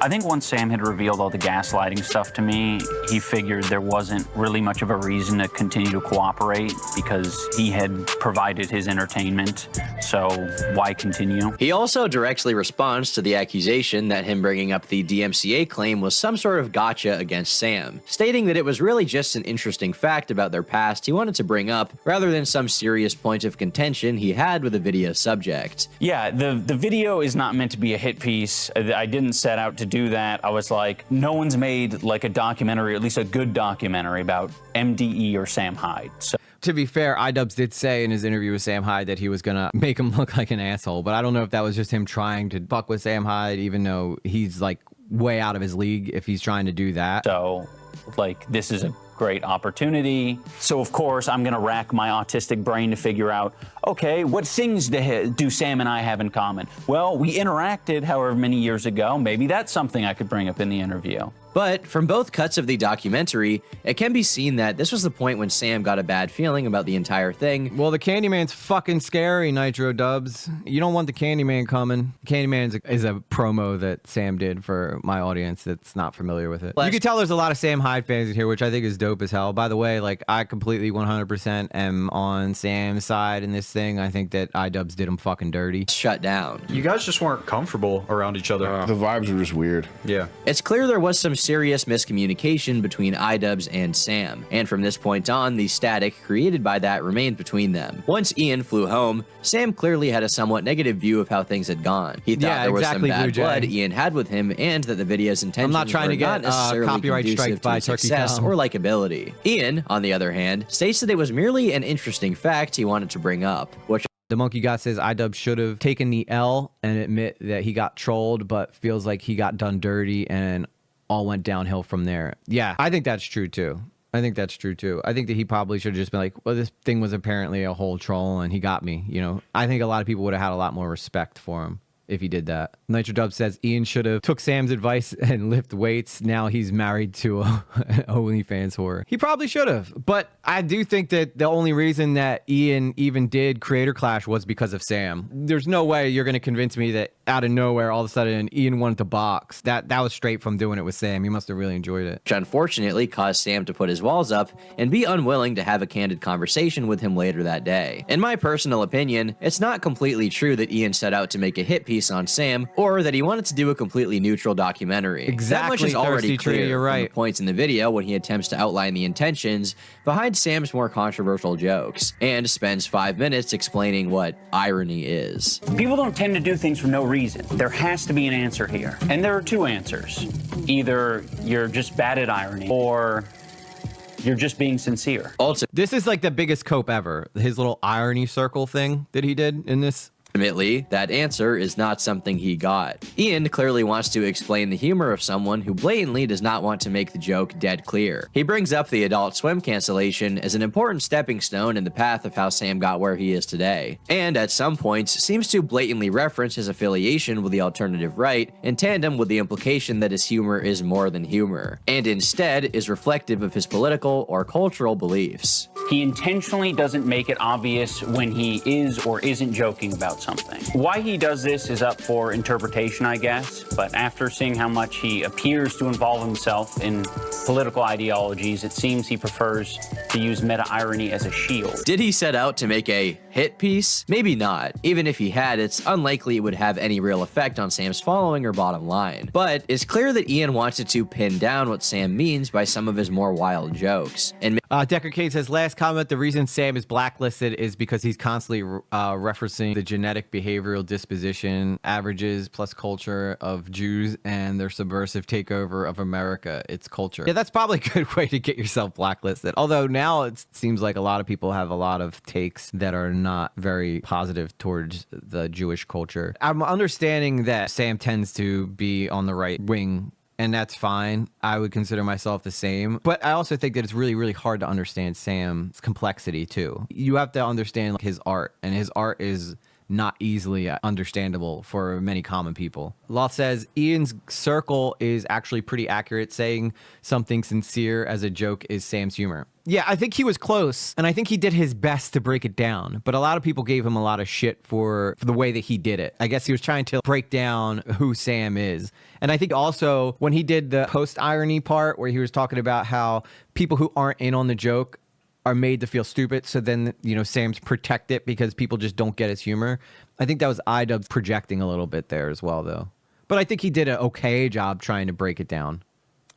I think once Sam had revealed all the gaslighting stuff to me, he figured there wasn't really much of a reason to continue to cooperate because he had provided his entertainment, so why continue? He also directly responds to the accusation that him bringing up the DMCA claim was some sort of gotcha against Sam, stating that it was really just an interesting fact about their past he wanted to bring up rather than some serious point of contention he had with the video subject. Yeah, the video is not meant to be a hit piece. I didn't set out to do that. I was like, no one's made like a documentary, at least a good documentary about MDE or Sam Hyde. So to be fair, iDubbbz did say in his interview with Sam Hyde that he was gonna make him look like an asshole, but I don't know if that was just him trying to fuck with Sam Hyde, even though he's like way out of his league if he's trying to do that. So like, this is a great opportunity. So of course I'm gonna rack my autistic brain to figure out, okay, what things do Sam and I have in common? Well, we interacted however many years ago. Maybe that's something I could bring up in the interview. But from both cuts of the documentary, it can be seen that this was the point when Sam got a bad feeling about the entire thing. Well, the Candyman's fucking scary, Nitro Dubs. You don't want the Candyman coming. Candyman is a promo that Sam did for my audience that's not familiar with it. You can tell there's a lot of Sam Hyde fans in here, which I think is dope as hell. By the way, like, I completely 100% am on Sam's side in this thing. I think that iDubbbz did him fucking dirty. Shut down. You guys just weren't comfortable around each other. The vibes were just weird. Yeah. It's clear there was some serious miscommunication between iDubbbz and Sam, and from this point on, the static created by that remained between them. Once Ian flew home, Sam clearly had a somewhat negative view of how things had gone. He thought there was some bad blood Ian had with him, and that the video's intentions I'm not trying were to get not necessarily copyright conducive strike by to success Turkey or likability. Ian, on the other hand, states that it was merely an interesting fact he wanted to bring up, which The Monkey God says iDubbbz should have taken the L and admit that he got trolled, but feels like he got done dirty and all went downhill from there. Yeah, I think that's true too. I think that's true too. I think that he probably should have just been like, well, this thing was apparently a whole troll and he got me. You know, I think a lot of people would have had a lot more respect for him if he did that. Nitro Dub says Ian should have took Sam's advice and lift weights. Now he's married to an OnlyFans whore. He probably should have. But I do think that the only reason that Ian even did Creator Clash was because of Sam. There's no way you're going to convince me that out of nowhere, all of a sudden, Ian wanted to box. That was straight from doing it with Sam. He must have really enjoyed it. Which unfortunately caused Sam to put his walls up and be unwilling to have a candid conversation with him later that day. In my personal opinion, it's not completely true that Ian set out to make a hit piece on Sam, or that he wanted to do a completely neutral documentary. Exactly, that much is already clear you're right. from the points in the video when he attempts to outline the intentions behind Sam's more controversial jokes, and spends 5 minutes explaining what irony is. People don't tend to do things for no reason. There has to be an answer here. And there are two answers. Either you're just bad at irony, or you're just being sincere. This is like the biggest cope ever. His little irony circle thing that he did in this. Ultimately, that answer is not something he got. Ian clearly wants to explain the humor of someone who blatantly does not want to make the joke dead clear. He brings up the Adult Swim cancellation as an important stepping stone in the path of how Sam got where he is today, and at some points seems to blatantly reference his affiliation with the alternative right in tandem with the implication that his humor is more than humor, and instead is reflective of his political or cultural beliefs. He intentionally doesn't make it obvious when he is or isn't joking about something. Why he does this is up for interpretation, I guess, but after seeing how much he appears to involve himself in political ideologies, it seems he prefers to use meta-irony as a shield. Did he set out to make a hit piece? Maybe not. Even if he had, it's unlikely it would have any real effect on Sam's following or bottom line. But it's clear that Ian wanted to pin down what Sam means by some of his more wild jokes. And Decker Kate says, last comment, the reason Sam is blacklisted is because he's constantly referencing the genetic behavioral disposition, averages plus culture of Jews and their subversive takeover of America, its culture. Yeah, that's probably a good way to get yourself blacklisted. Although now it seems like a lot of people have a lot of takes that are not very positive towards the Jewish culture. I'm understanding that Sam tends to be on the right wing, and that's fine. I would consider myself the same. But I also think that it's really, really hard to understand Sam's complexity, too. You have to understand his art, and his art is not easily understandable for many common people. Loth says, Ian's circle is actually pretty accurate. Saying something sincere as a joke is Sam's humor. Yeah, I think he was close, and I think he did his best to break it down. But a lot of people gave him a lot of shit for the way that he did it. I guess he was trying to break down who Sam is. And I think also when he did the post-irony part where he was talking about how people who aren't in on the joke are made to feel stupid, so then, you know, Sam's protect it because people just don't get his humor. I think that was iDubbbz projecting a little bit there as well, though. But I think he did an okay job trying to break it down.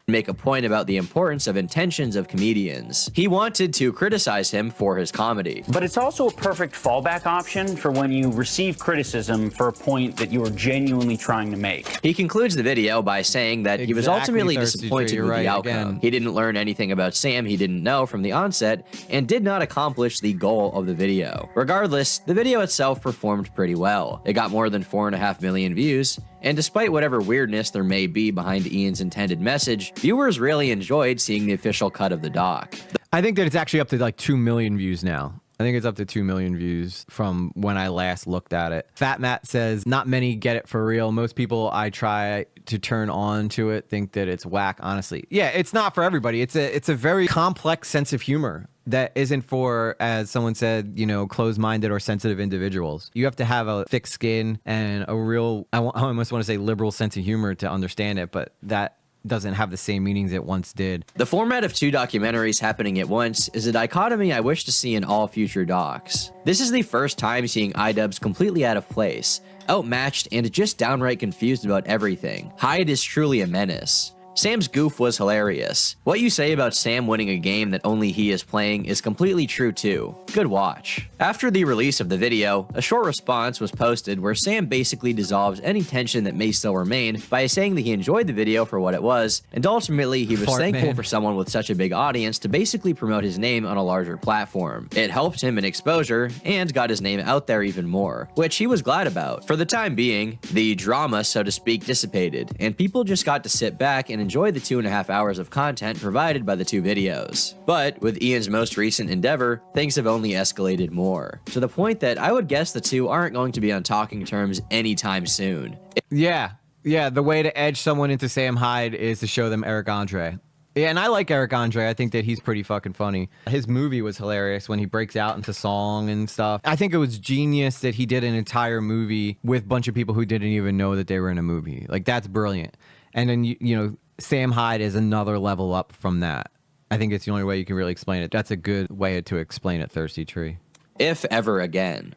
Make a point about the importance of intentions of comedians. He wanted to criticize him for his comedy. But it's also a perfect fallback option for when you receive criticism for a point that you are genuinely trying to make. He concludes the video by saying that he was ultimately disappointed with the outcome. He didn't learn anything about Sam he didn't know from the onset, and did not accomplish the goal of the video. Regardless, the video itself performed pretty well. It got more than 4.5 million views, and despite whatever weirdness there may be behind Ian's intended message, viewers really enjoyed seeing the official cut of the doc. I think that it's actually up to like 2 million views now. I think it's up to 2 million views from when I last looked at it. Fat Matt says, not many get it for real. Most people I try to turn on to it think that it's whack, honestly. Yeah, it's not for everybody. It's a very complex sense of humor that isn't for, as someone said, you know, closed-minded or sensitive individuals. You have to have a thick skin and a real, I almost want to say liberal sense of humor to understand it, but that doesn't have the same meanings it once did. The format of 2 documentaries happening at once is a dichotomy I wish to see in all future docs. This is the first time seeing iDubbbz completely out of place, outmatched, and just downright confused about everything. Hyde is truly a menace. Sam's goof was hilarious. What you say about Sam winning a game that only he is playing is completely true too. Good watch. After the release of the video, a short response was posted where Sam basically dissolves any tension that may still remain by saying that he enjoyed the video for what it was, and ultimately he was thankful for someone with such a big audience to basically promote his name on a larger platform. It helped him in exposure, and got his name out there even more, which he was glad about. For the time being, the drama, so to speak, dissipated, and people just got to sit back and enjoy the 2.5 hours of content provided by the 2 videos. But with Ian's most recent endeavor, things have only escalated more, to the point that I would guess the 2 aren't going to be on talking terms anytime soon. Yeah, the way to edge someone into Sam Hyde is to show them Eric Andre. Yeah, and I like Eric Andre. I think that he's pretty fucking funny. His movie was hilarious when he breaks out into song and stuff. I think it was genius that he did an entire movie with a bunch of people who didn't even know that they were in a movie. Like, that's brilliant. And then, you know, Sam Hyde is another level up from that. I think it's the only way you can really explain it. That's a good way to explain it, Thirsty Tree. If ever again.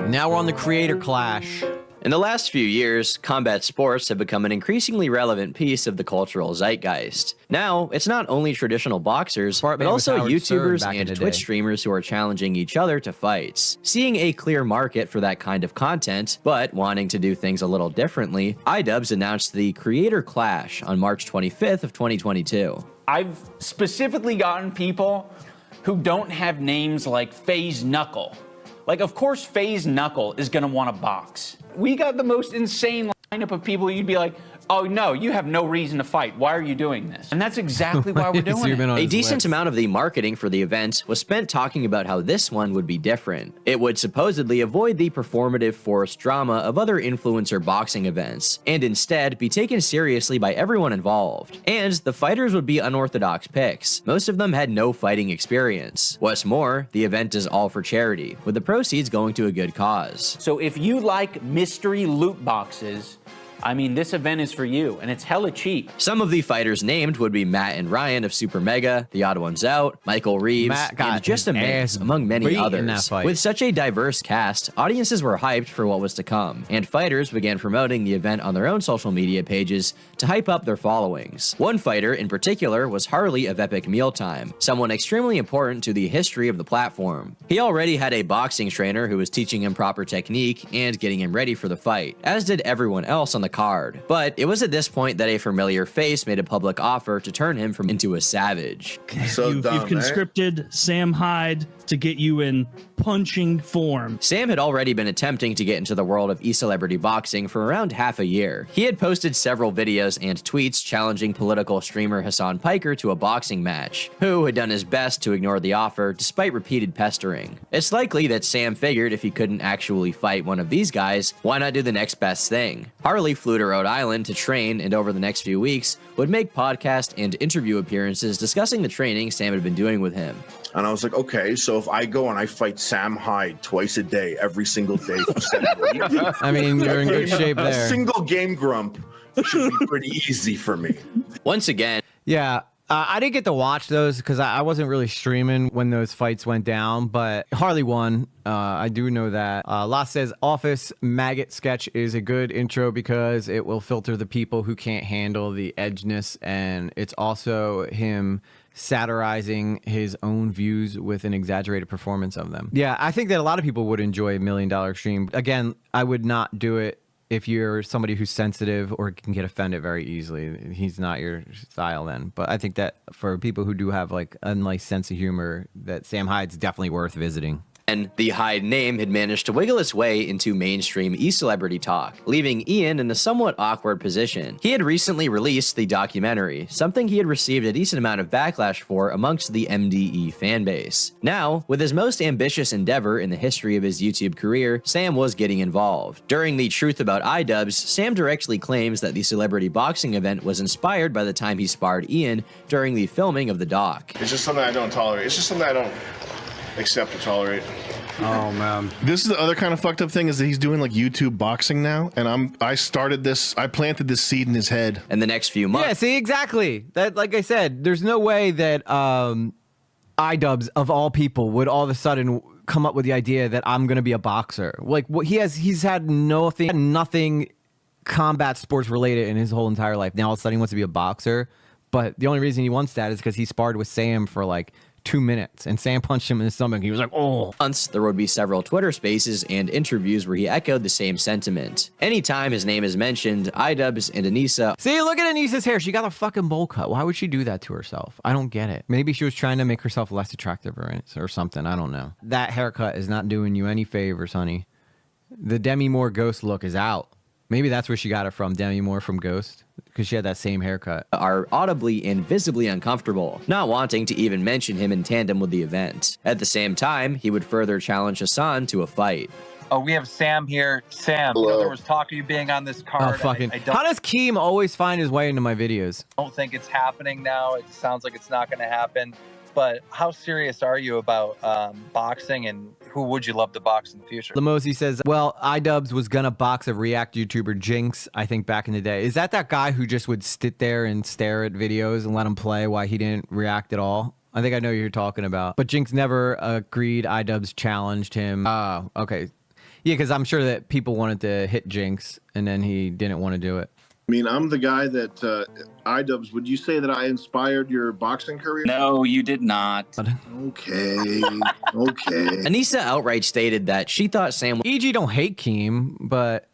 Now we're on the creator clash. In the last few years, combat sports have become an increasingly relevant piece of the cultural zeitgeist. Now, it's not only traditional boxers, but also YouTubers and Twitch streamers who are challenging each other to fights. Seeing a clear market for that kind of content, but wanting to do things a little differently, iDubbbz announced the Creator Clash on March 25th of 2022. I've specifically gotten people who don't have names like FaZe Knuckle. Like, of course, FaZe Knuckle is gonna want to box. We got the most insane lineup of people you'd be like, oh no, you have no reason to fight. Why are you doing this? And that's exactly why we're doing it. A decent amount of the marketing for the event was spent talking about how this one would be different. It would supposedly avoid the performative forced drama of other influencer boxing events, and instead be taken seriously by everyone involved. And the fighters would be unorthodox picks. Most of them had no fighting experience. What's more, the event is all for charity, with the proceeds going to a good cause. So if you like mystery loot boxes, I mean, this event is for you, and it's hella cheap. Some of the fighters named would be Matt and Ryan of Super Mega, The Odd Ones Out, Michael Reeves, and Just a Miz, among many others. With such a diverse cast, audiences were hyped for what was to come, and fighters began promoting the event on their own social media pages to hype up their followings. One fighter in particular was Harley of Epic Mealtime, someone extremely important to the history of the platform. He already had a boxing trainer who was teaching him proper technique and getting him ready for the fight, as did everyone else on the card. But it was at this point that a familiar face made a public offer to turn him into a savage. You've conscripted Sam Hyde to get you in punching form. Sam had already been attempting to get into the world of e-celebrity boxing for around half a year. He had posted several videos and tweets challenging political streamer Hassan Piker to a boxing match, who had done his best to ignore the offer despite repeated pestering. It's likely that Sam figured if he couldn't actually fight one of these guys, why not do the next best thing? Harley flew to Rhode Island to train, and over the next few weeks would make podcast and interview appearances discussing the training Sam had been doing with him. And I was like, okay, so if I go and I fight Sam Hyde twice a day, every single day for 7 weeks. I mean, you're in good shape there. A single game grump should be pretty easy for me. Once again. Yeah. I didn't get to watch those because I wasn't really streaming when those fights went down, but Harley won. I do know that. Las says, Office Maggot sketch is a good intro because it will filter the people who can't handle the edginess, and it's also him satirizing his own views with an exaggerated performance of them. Yeah, I think that a lot of people would enjoy $1 Million Stream. Again, I would not do it if you're somebody who's sensitive or can get offended very easily. He's not your style then. But I think that for people who do have like a nice sense of humor, that Sam Hyde's definitely worth visiting. And the Hyde name had managed to wiggle its way into mainstream e-celebrity talk, leaving Ian in a somewhat awkward position. He had recently released the documentary, something he had received a decent amount of backlash for amongst the MDE fanbase. Now, with his most ambitious endeavor in the history of his YouTube career, Sam was getting involved. During the Truth About iDubbbz, Sam directly claims that the celebrity boxing event was inspired by the time he sparred Ian during the filming of the doc. It's just something I don't tolerate. It's just something I don't accept or tolerate. Oh man, this is the other kind of fucked up thing, is that he's doing like YouTube boxing now, and I planted this seed in his head. And the next few months. Yeah, see, exactly. That, like I said, there's no way that iDubbbz of all people would all of a sudden come up with the idea that I'm gonna be a boxer. Like what he's had nothing combat sports related in his whole entire life. Now all of a sudden he wants to be a boxer, but the only reason he wants that is because he sparred with Sam for like 2 minutes, and Sam punched him in the stomach. He was like, oh. Once, there would be several Twitter spaces and interviews where he echoed the same sentiment. Anytime his name is mentioned, iDubbbz and Anissa. See, look at Anissa's hair. She got a fucking bowl cut. Why would she do that to herself? I don't get it. Maybe she was trying to make herself less attractive or something. I don't know. That haircut is not doing you any favors, honey. The Demi Moore Ghost look is out. Maybe that's where she got it from, Demi Moore from Ghost, because she had that same haircut. Are audibly and visibly uncomfortable, not wanting to even mention him in tandem with the event. At the same time, he would further challenge Hassan to a fight. Oh, we have Sam here. Sam, you know, there was talk of you being on this card. Oh, fucking. How does Keem always find his way into my videos? I don't think it's happening now. It sounds like it's not going to happen. But how serious are you about boxing, and who would you love to box in the future? Lamosi says, well, iDubbbz was going to box a React YouTuber, Jinx, I think back in the day. Is that guy who just would sit there and stare at videos and let him play while he didn't react at all? I think I know who you're talking about. But Jinx never agreed. iDubbbz challenged him. Oh, okay. Yeah, because I'm sure that people wanted to hit Jinx, and then he didn't want to do it. I mean, I'm the guy that, iDubbbz, would you say that I inspired your boxing career? No, you did not. Okay, okay. Anissa outright stated that she thought Sam... EG don't hate Keem, but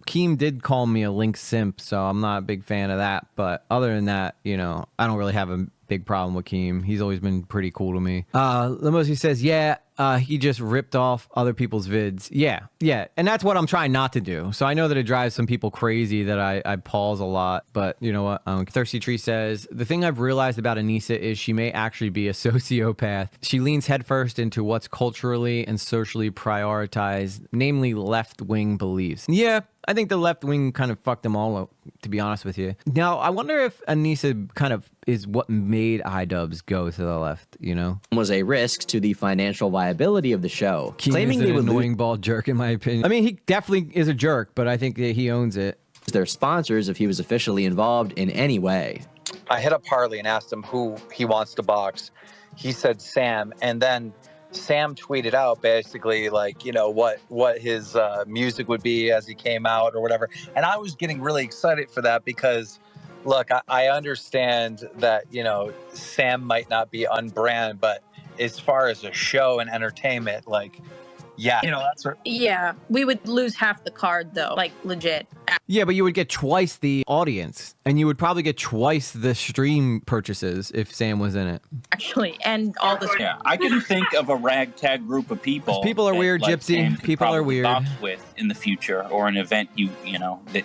Keem did call me a Link simp, so I'm not a big fan of that. But other than that, you know, I don't really have a big problem with Keem. He's always been pretty cool to me. Lamosi says, yeah, he just ripped off other people's vids. Yeah. And that's what I'm trying not to do. So I know that it drives some people crazy that I pause a lot. But you know what? Thirsty Tree says, the thing I've realized about Anissa is she may actually be a sociopath. She leans headfirst into what's culturally and socially prioritized, namely left-wing beliefs. Yeah, I think the left wing kind of fucked them all up, to be honest with you. Now, I wonder if Anissa kind of is what made iDubbbz go to the left, you know? Was a risk to the financial viability of the show. Claiming he was an annoying ball jerk, in my opinion. I mean, he definitely is a jerk, but I think that he owns it. their sponsors if he was officially involved in any way. I hit up Harley and asked him who he wants to box. He said Sam, and then Sam tweeted out basically like, you know, what his music would be as he came out or whatever. And I was getting really excited for that because, look, I understand that, you know, Sam might not be on brand, but as far as a show and entertainment, like, yeah, you know, that's what. Yeah, we would lose half the card though, like legit. Yeah, but you would get twice the audience, and you would probably get twice the stream purchases if Sam was in it. Actually, and all the. Yeah, I can think of a ragtag group of people. People are that, weird, like, Gypsy. Sam could People are probably weird. box with in the future, or an event you know that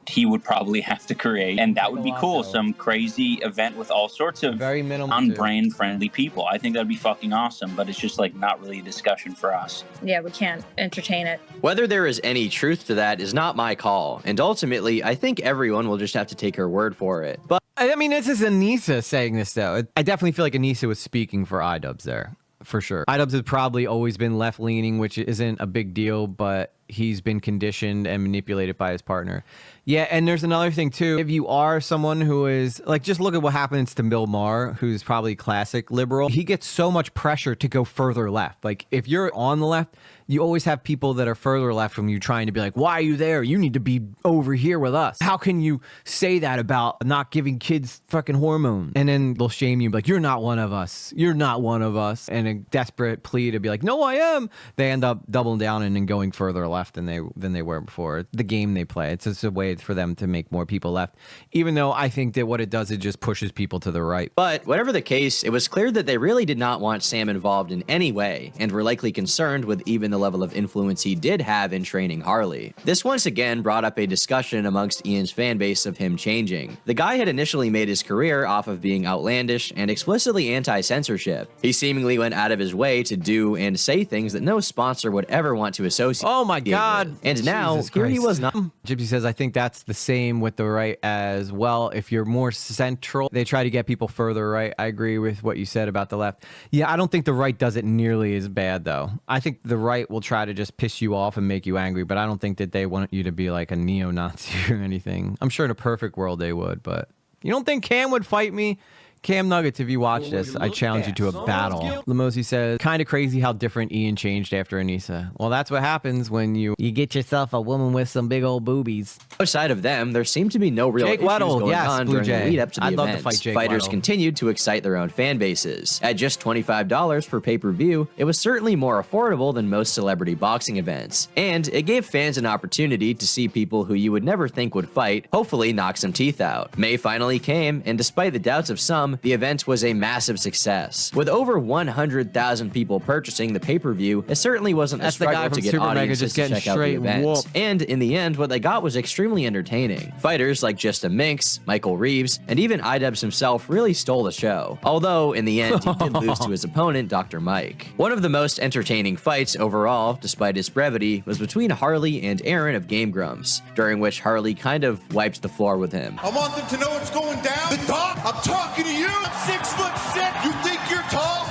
he would probably have to create, and that would be cool. Some crazy event with all sorts of very minimal on-brand friendly people. I think that'd be fucking awesome, but it's just like not really a discussion for us. Yeah, we can't entertain it. Whether there is any truth to that is not my call, and ultimately, I think everyone will just have to take her word for it. But I mean, this is Anissa saying this, though. I definitely feel like Anissa was speaking for iDubbbz there, for sure. iDubbbz has probably always been left-leaning, which isn't a big deal, but he's been conditioned and manipulated by his partner. Yeah, and there's another thing, too. If you are someone who is, like, just look at what happens to Bill Maher, who's probably classic liberal. He gets so much pressure to go further left. Like, if you're on the left, you always have people that are further left from you trying to be like, why are you there? You need to be over here with us. How can you say that about not giving kids fucking hormones? And then they'll shame you, like, you're not one of us. You're not one of us. And a desperate plea to be like, no, I am. They end up doubling down and then going further left than they were before. The game they play. It's just a way for them to make more people left. Even though I think that what it does, it just pushes people to the right. But whatever the case, it was clear that they really did not want Sam involved in any way, and were likely concerned with even the level of influence he did have in training Harley. This once again brought up a discussion amongst Ian's fanbase of him changing. The guy had initially made his career off of being outlandish and explicitly anti-censorship. He seemingly went out of his way to do and say things that no sponsor would ever want to associate. Oh my God. With. And now, here he was not. Gypsy says, I think that's the same with the right as well. If you're more central, they try to get people further right. I agree with what you said about the left. Yeah, I don't think the right does it nearly as bad, though. I think the right will try to just piss you off and make you angry, but I don't think that they want you to be like a neo-Nazi or anything. I'm sure in a perfect world they would, but you don't think Cam would fight me? Cam Nuggets, if you watch this, I challenge you to a battle. Lamosi says, kind of crazy how different Ian changed after Anissa. Well, that's what happens when you get yourself a woman with some big old boobies. Outside of them, there seemed to be no real Jake issues Weddle, going yes, on Blue during Jay. the lead up to the I'd event. love to fight Jake Fighters Weddle. continued to excite their own fan bases. At just $25 per pay-per-view, it was certainly more affordable than most celebrity boxing events. And it gave fans an opportunity to see people who you would never think would fight, hopefully knock some teeth out. May finally came, and despite the doubts of some, the event was a massive success. With over 100,000 people purchasing the pay-per-view, it certainly wasn't That's a the guy struggle from to get Super Mega audiences just to getting check out the straight event. whooped. And in the end, what they got was extremely entertaining. Fighters like Just a Minx, Michael Reeves, and even iDubbbz himself really stole the show. Although, in the end, he did lose to his opponent, Dr. Mike. One of the most entertaining fights overall, despite its brevity, was between Harley and Aaron of Game Grumps, during which Harley kind of wiped the floor with him. I want them to know what's going down. The dog, I'm talking to you. I'm 6'6". You think you're tall?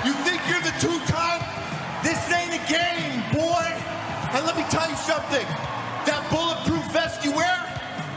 You think you're the two-time? This ain't a game, boy. And let me tell you something. That bulletproof vest you wear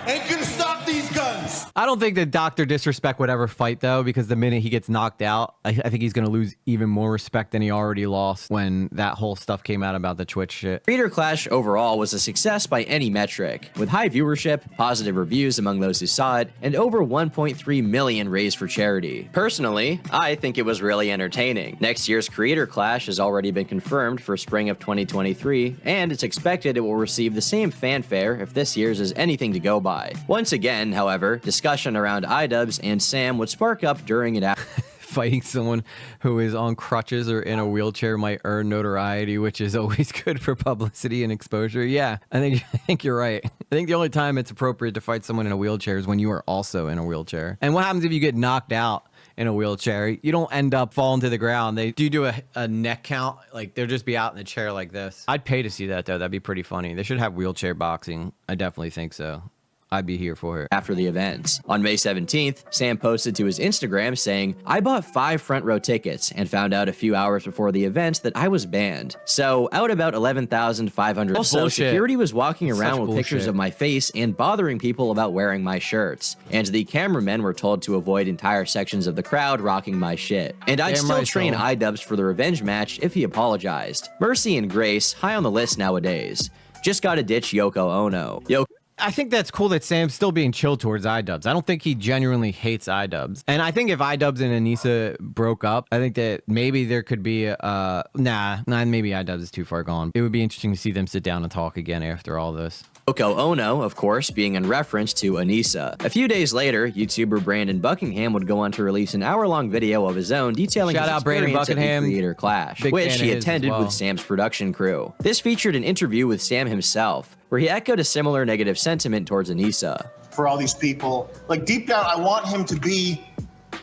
ain't gonna stop these guns. I don't think that Dr. Disrespect would ever fight, though, because the minute he gets knocked out, I think he's going to lose even more respect than he already lost when that whole stuff came out about the Twitch shit. Creator Clash overall was a success by any metric, with high viewership, positive reviews among those who saw it, and over 1.3 million raised for charity. Personally, I think it was really entertaining. Next year's Creator Clash has already been confirmed for spring of 2023, and it's expected it will receive the same fanfare if this year's is anything to go by. Once again, however, discussion around iDubbbz and Sam would spark up during and after. Fighting someone who is on crutches or in a wheelchair might earn notoriety, which is always good for publicity and exposure. Yeah, I think you're right. I think the only time it's appropriate to fight someone in a wheelchair is when you are also in a wheelchair. And what happens if you get knocked out in a wheelchair? You don't end up falling to the ground. They do a neck count. Like, they'll just be out in the chair like this. I'd pay to see that, though. That'd be pretty funny. They should have wheelchair boxing. I definitely think so. I'd be here for it. After the event. On May 17th, Sam posted to his Instagram saying, "I bought 5 front row tickets and found out a few hours before the event that I was banned. So out about 11,500. Also, bullshit. security was walking That's around such with pictures bullshit. of my face and bothering people about wearing my shirts. And the cameramen were told to avoid entire sections of the crowd rocking my shit. And I'd Damn still right, train so. iDubbbz for the revenge match if he apologized. Mercy and Grace, high on the list nowadays. Just gotta ditch Yoko Ono. I think that's cool that Sam's still being chill towards iDubbbz. I don't think he genuinely hates iDubbbz. And I think if iDubbbz and Anissa broke up, I think that maybe there could be maybe iDubbbz is too far gone. It would be interesting to see them sit down and talk again after all this. Yoko Ono, of course, being in reference to Anissa. A few days later, YouTuber Brandon Buckingham would go on to release an hour-long video of his own detailing Shout his out Brandon experience at the Buckingham. Creator Clash, Big which fan he of his as attended well. with Sam's production crew. This featured an interview with Sam himself, where he echoed a similar negative sentiment towards Anissa. For all these people, like deep down, I want him to be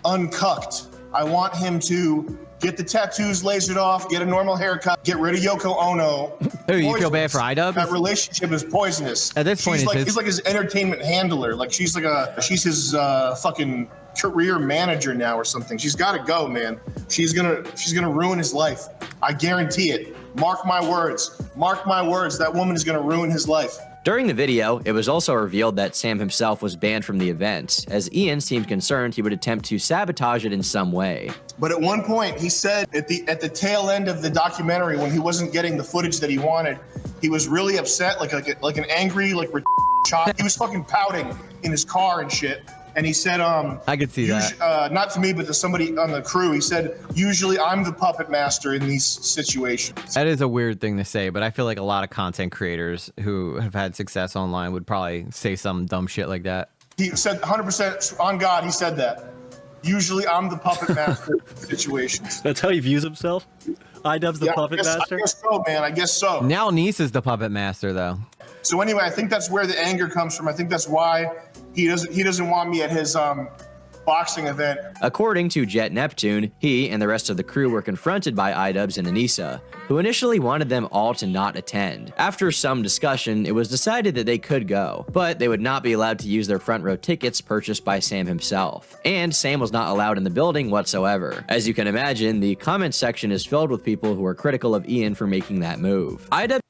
uncucked. I want him to get the tattoos lasered off, get a normal haircut, get rid of Yoko Ono. Oh, you feel bad for iDubbbz? That relationship is poisonous. At this point, he's like his entertainment handler. Like she's his fucking career manager now or something. She's got to go, man. She's gonna ruin his life. I guarantee it. Mark my words. Mark my words. That woman is gonna ruin his life. During the video, it was also revealed that Sam himself was banned from the event, as Ian seemed concerned he would attempt to sabotage it in some way. But at one point, he said at the tail end of the documentary, when he wasn't getting the footage that he wanted, he was really upset, like an angry, child. He was fucking pouting in his car and shit. And he said, I could see that. Not to me, but to somebody on the crew. He said, usually I'm the puppet master in these situations. That is a weird thing to say, but I feel like a lot of content creators who have had success online would probably say some dumb shit like that. He said 100% on God, he said that. Usually I'm the puppet master in situations. That's how he views himself? iDubbbz the puppet master? I guess so, man. I guess so. Now Nisa's the puppet master, though. So anyway, I think that's where the anger comes from. I think that's why he doesn't want me at his boxing event. According to Jet Neptune, he and the rest of the crew were confronted by iDubbbz and Anissa, who initially wanted them all to not attend. After some discussion, it was decided that they could go, but they would not be allowed to use their front row tickets purchased by Sam himself. And Sam was not allowed in the building whatsoever. As you can imagine, the comment section is filled with people who are critical of Ian for making that move. iDubbbz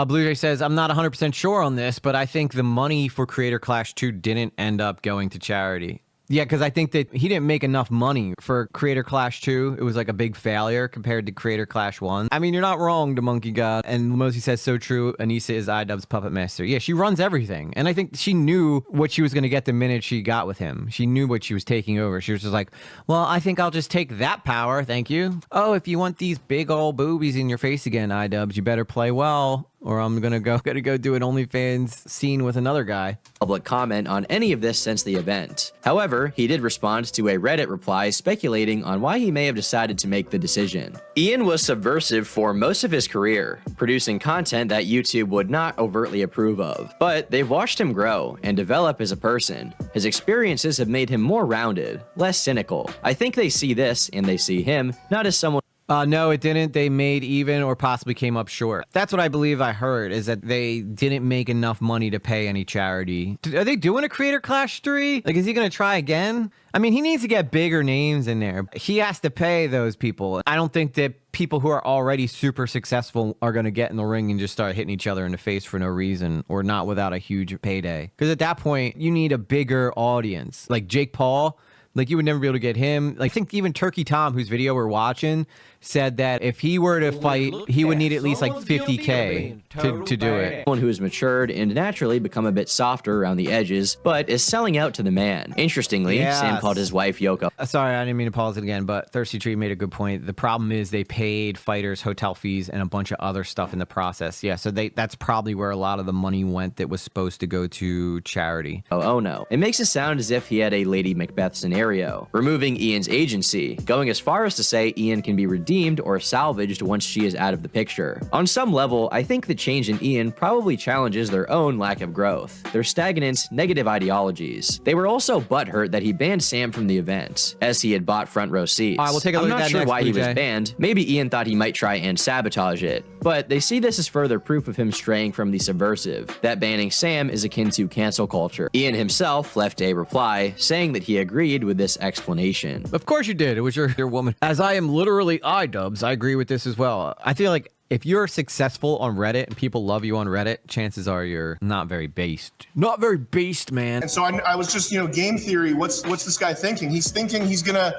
Blue Jay says, I'm not 100% sure on this, but I think the money for Creator Clash 2 didn't end up going to charity. Yeah, because I think that he didn't make enough money for Creator Clash 2. It was like a big failure compared to Creator Clash 1. I mean, you're not wrong, the Monkey God. And Mosey says, so true. Anissa is iDubbbz puppet master. Yeah, she runs everything. And I think she knew what she was going to get the minute she got with him. She knew what she was taking over. She was just like, well, I think I'll just take that power. Thank you. Oh, if you want these big old boobies in your face again, iDubbbz, you better play well. Or I'm gonna go do an OnlyFans scene with another guy. Public comment on any of this since the event. However, he did respond to a Reddit reply speculating on why he may have decided to make the decision. Ian was subversive for most of his career, producing content that YouTube would not overtly approve of. But they've watched him grow and develop as a person. His experiences have made him more rounded, less cynical. I think they see this, and they see him, not as someone. No, it didn't. They made even or possibly came up short. That's what I believe I heard, is that they didn't make enough money to pay any charity. Are they doing a Creator Clash 3? Like, is he going to try again? I mean, he needs to get bigger names in there. He has to pay those people. I don't think that people who are already super successful are going to get in the ring and just start hitting each other in the face for no reason, or not without a huge payday. Because at that point, you need a bigger audience. Like Jake Paul, like you would never be able to get him. Like, I think even Turkey Tom, whose video we're watching, said that if he were to fight, he would need at least like 50K to do it. Someone who has matured and naturally become a bit softer around the edges, but is selling out to the man. Interestingly, Sam called his wife Yoko. Sorry, I didn't mean to pause it again, but Thirsty Tree made a good point. The problem is they paid fighters hotel fees and a bunch of other stuff in the process. Yeah, so that's probably where a lot of the money went that was supposed to go to charity. Oh no. It makes it sound as if he had a Lady Macbeth scenario, removing Ian's agency, going as far as to say Ian can be redeemed or salvaged once she is out of the picture. On some level, I think the change in Ian probably challenges their own lack of growth, their stagnant, negative ideologies. They were also butthurt that he banned Sam from the event, as he had bought front row seats. All right, we'll take a look I'm at not that sure next, why he was Blue Jay. banned. Maybe Ian thought he might try and sabotage it. But they see this as further proof of him straying from the subversive, that banning Sam is akin to cancel culture. Ian himself left a reply saying that he agreed with this explanation. Of course you did. It was your woman. As I am literally iDubbbz, I agree with this as well. I feel like if you're successful on Reddit and people love you on Reddit, chances are you're not very based. Not very based, man. And so I was just, game theory. What's this guy thinking? He's thinking he's gonna,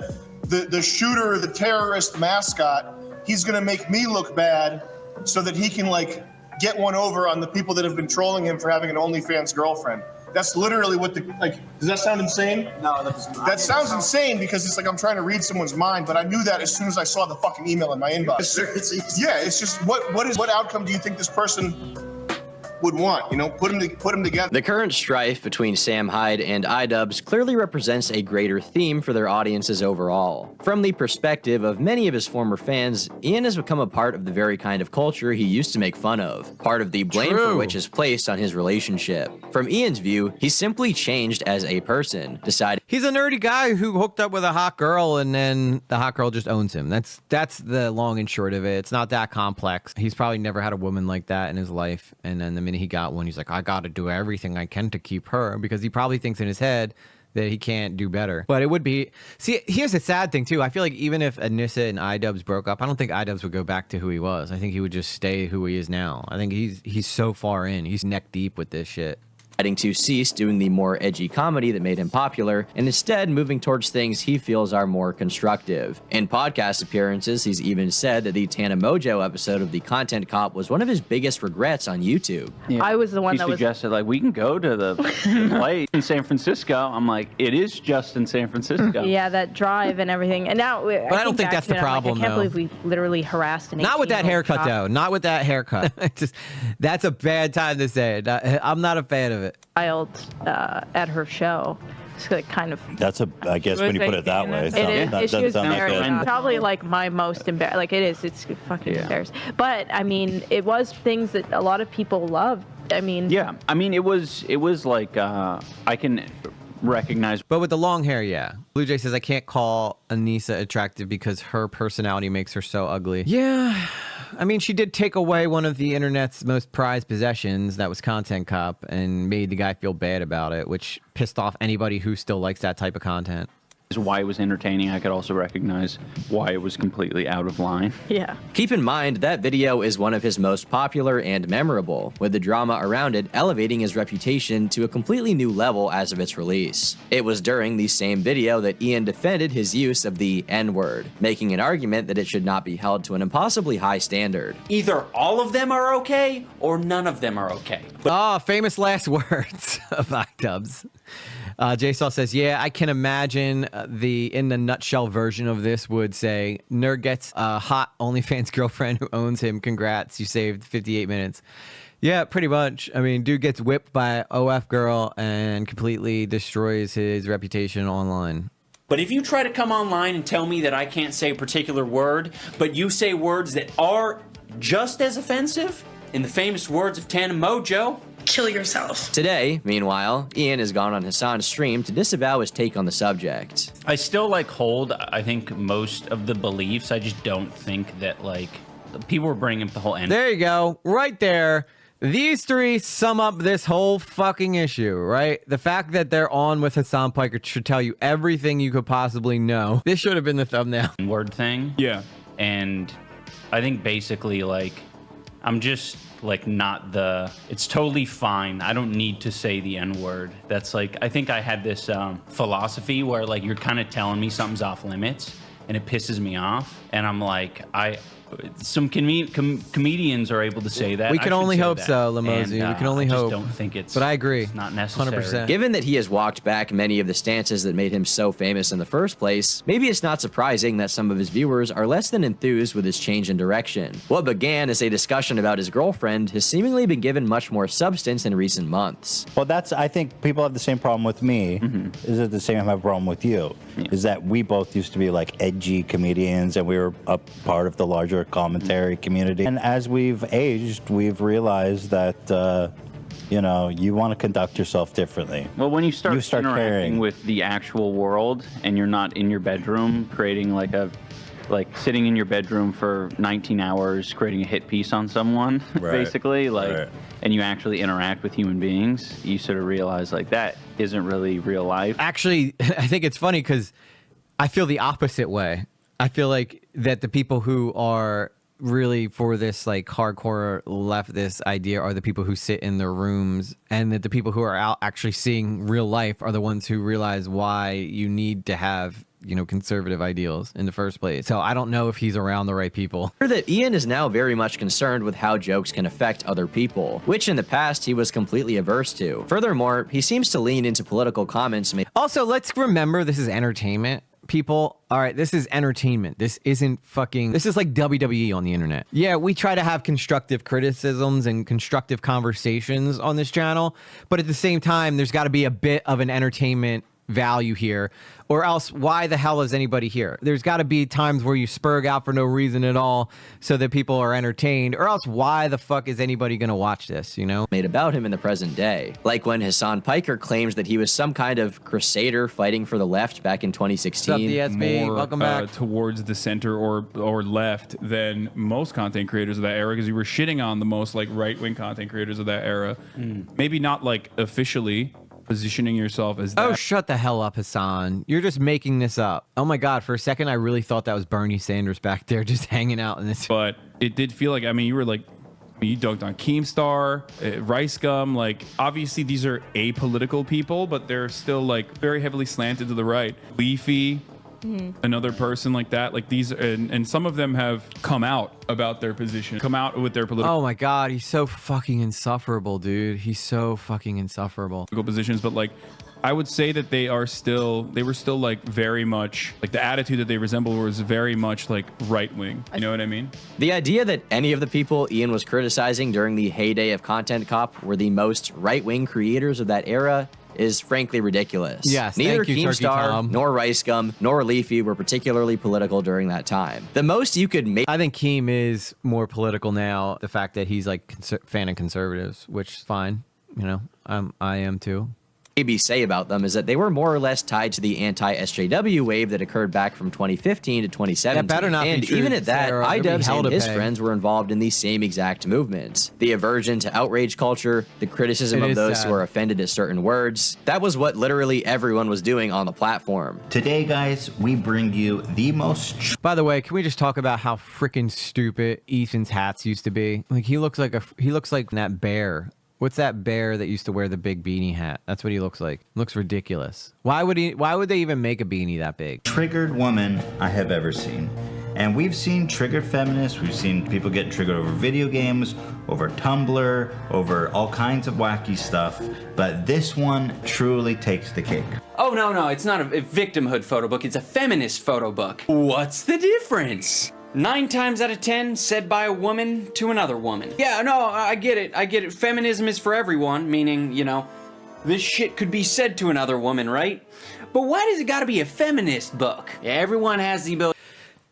the shooter, the terrorist mascot, he's gonna make me look bad so that he can like get one over on the people that have been trolling him for having an OnlyFans girlfriend. That's literally what does that sound insane? No, that doesn't. That sounds insane because it's like I'm trying to read someone's mind, but I knew that as soon as I saw the fucking email in my inbox. Yeah, it's just what outcome do you think this person would want? Put them together. The current strife between Sam Hyde and iDubbbz clearly represents a greater theme for their audiences overall. From the perspective of many of his former fans, Ian has become a part of the very kind of culture he used to make fun of, part of the blame for which is placed on his relationship. From Ian's view, he's simply changed as a person, deciding he's a nerdy guy who hooked up with a hot girl and then the hot girl just owns him. That's the long and short of it. It's not that complex. He's probably never had a woman like that in his life, and then the minute he got one, he's like, I gotta do everything I can to keep her, because he probably thinks in his head that he can't do better. But it would be, see, here's the sad thing too. I feel like even if Anissa and iDubbbz broke up, I don't think iDubbbz would go back to who he was. I think he would just stay who he is now. I think he's so far in. He's neck deep with this shit. To cease doing the more edgy comedy that made him popular, and instead moving towards things he feels are more constructive. In podcast appearances, he's even said that the Tana Mojo episode of The Content Cop was one of his biggest regrets on YouTube. Yeah. I was the one he that suggested, like, we can go to the play in San Francisco. I'm like, it is just in San Francisco. Yeah, that drive and everything. And now, but I don't think that's the problem, I can't believe we literally harassed an 18-year-old Not with that haircut, cop. though. Not with that haircut. That's a bad time to say it. I'm not a fan of it. At her show. It's like kind of. That's I guess when you put it that way. It is. She was probably like my most embarrassed. Like it is. It's fucking embarrassing. But I mean, it was things that a lot of people loved. I mean. Yeah. I mean, it was like I can recognize. But with the long hair, yeah. Blue Jay says I can't call Anissa attractive because her personality makes her so ugly. Yeah. I mean, she did take away one of the internet's most prized possessions, that was Content Cop, and made the guy feel bad about it, which pissed off anybody who still likes that type of content. Why it was entertaining, I could also recognize why it was completely out of line. Yeah. Keep in mind that video is one of his most popular and memorable, with the drama around it elevating his reputation to a completely new level as of its release. It was during the same video that Ian defended his use of the N-word, making an argument that it should not be held to an impossibly high standard. Either all of them are okay, or none of them are okay. Famous last words of iDubbbz. JSaw says, yeah, I can imagine the in the nutshell version of this would say, nerd gets a hot OnlyFans girlfriend who owns him. Congrats, you saved 58 minutes. Yeah, pretty much. I mean, dude gets whipped by OF girl and completely destroys his reputation online. But if you try to come online and tell me that I can't say a particular word, but you say words that are just as offensive, in the famous words of Tana Mojo, kill yourself. Today, meanwhile, Ian has gone on Hassan's stream to disavow his take on the subject. I still hold, I think, most of the beliefs. I just don't think that people were bringing up the whole end. There you go. Right there. These three sum up this whole fucking issue, right? The fact that they're on with Hassan Piker should tell you everything you could possibly know. This should have been the thumbnail. Word thing. Yeah. And I think basically, I'm just not it's totally fine. I don't need to say the N-word. That's I think I had this philosophy where you're kind of telling me something's off limits and it pisses me off. And I'm some comedians are able to say that. We can only hope so, Lamozy. We can only hope. I just don't think it's. But I agree. It's not necessary. 100%. Given that he has walked back many of the stances that made him so famous in the first place, maybe it's not surprising that some of his viewers are less than enthused with his change in direction. What began as a discussion about his girlfriend has seemingly been given much more substance in recent months. Well, I think people have the same problem with me. Is it the same problem with you? Yeah. Is that we both used to be edgy comedians and we were a part of the larger commentary community. And as we've aged, we've realized that, you want to conduct yourself differently. Well, when you start interacting with the actual world and you're not in your bedroom creating a like sitting in your bedroom for 19 hours creating a hit piece on someone, basically, like, and you actually interact with human beings, you sort of realize like that isn't really real life. Actually, I think it's funny because I feel the opposite way. I feel like that the people who are really for this like hardcore leftist idea are the people who sit in their rooms, and that the people who are out actually seeing real life are the ones who realize why you need to have, you know, conservative ideals in the first place. So I don't know if he's around the right people. That Ian is now very much concerned with how jokes can affect other people, which in the past he was completely averse to. Furthermore, he seems to lean into political comments. Also, let's remember this is entertainment. People, all right, this is entertainment. This isn't fucking, this is like WWE on the internet. Yeah, we try to have constructive criticisms and constructive conversations on this channel, but at the same time, there's got to be a bit of an entertainment value here, or else why the hell is anybody here? There's got to be times where you spurg out for no reason at all so that people are entertained, or else why the fuck is anybody gonna watch this, you know? Made about him in the present day. Like when Hassan Piker claims that he was some kind of crusader fighting for the left back in 2016. What's up, DSB? More, welcome back. Towards the center or left than most content creators of that era, because you were shitting on the most like right-wing content creators of that era. Maybe not like officially positioning yourself as that. Oh, shut the hell up, Hassan. You're just making this up. Oh my God, for a second I really thought that was Bernie Sanders back there just hanging out in this. But it did feel like, I mean, you were like, you dunked on Keemstar, Rice Gum. Like, obviously these are apolitical people, but they're still like very heavily slanted to the right. Leafy, another person like that. Like these, and some of them have come out about their position, come out with their political. Oh my God, he's so fucking insufferable, dude. He's so fucking insufferable. Positions, but like, I would say that they were still like very much like the attitude that they resemble was very much like right wing. You know what I mean? The idea that any of the people Ian was criticizing during the heyday of Content Cop were the most right wing creators of that era is frankly ridiculous. Yes, neither thank you, Keemstar nor Rice Gum nor Leafy were particularly political during that time. The most you could make. I think Keem is more political now. The fact that he's like fan of conservatives, which is fine. You know, I am too. Maybe say about them is that they were more or less tied to the anti-SJW wave that occurred back from 2015 to 2017. That better not and be true, even at that, Sarah. iDubbbz and his pay. friends were involved in the same exact movements. The aversion to outrage culture, the criticism of those who are offended at certain words. That was what literally everyone was doing on the platform. Today, guys, we bring you the most... By the way, can we just talk about how freaking stupid Ethan's hats used to be? Like, he looks like that bear. What's that bear that used to wear the big beanie hat? That's what he looks like. Looks ridiculous. Why would they even make a beanie that big? Triggered woman I have ever seen. And we've seen triggered feminists, we've seen people getting triggered over video games, over Tumblr, over all kinds of wacky stuff, but this one truly takes the cake. Oh, no, it's not a victimhood photo book, it's a feminist photo book. What's the difference? 9 times out of 10 said by a woman to another woman. Yeah, no, I get it. Feminism is for everyone, meaning, you know, this shit could be said to another woman, right? But why does it gotta be a feminist book? Yeah, everyone has the ability.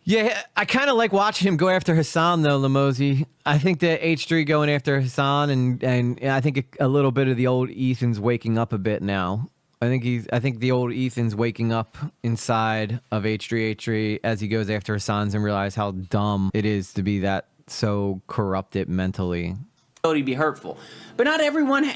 Yeah, I kind of like watching him go after Hassan, though, Lamosi. I think that H3 going after Hassan, and I think a little bit of the old Ethan's waking up a bit now. I think the old Ethan's waking up inside of H3 as he goes after Hassan's and realize how dumb it is to be that so corrupted mentally. To be hurtful, but not everyone.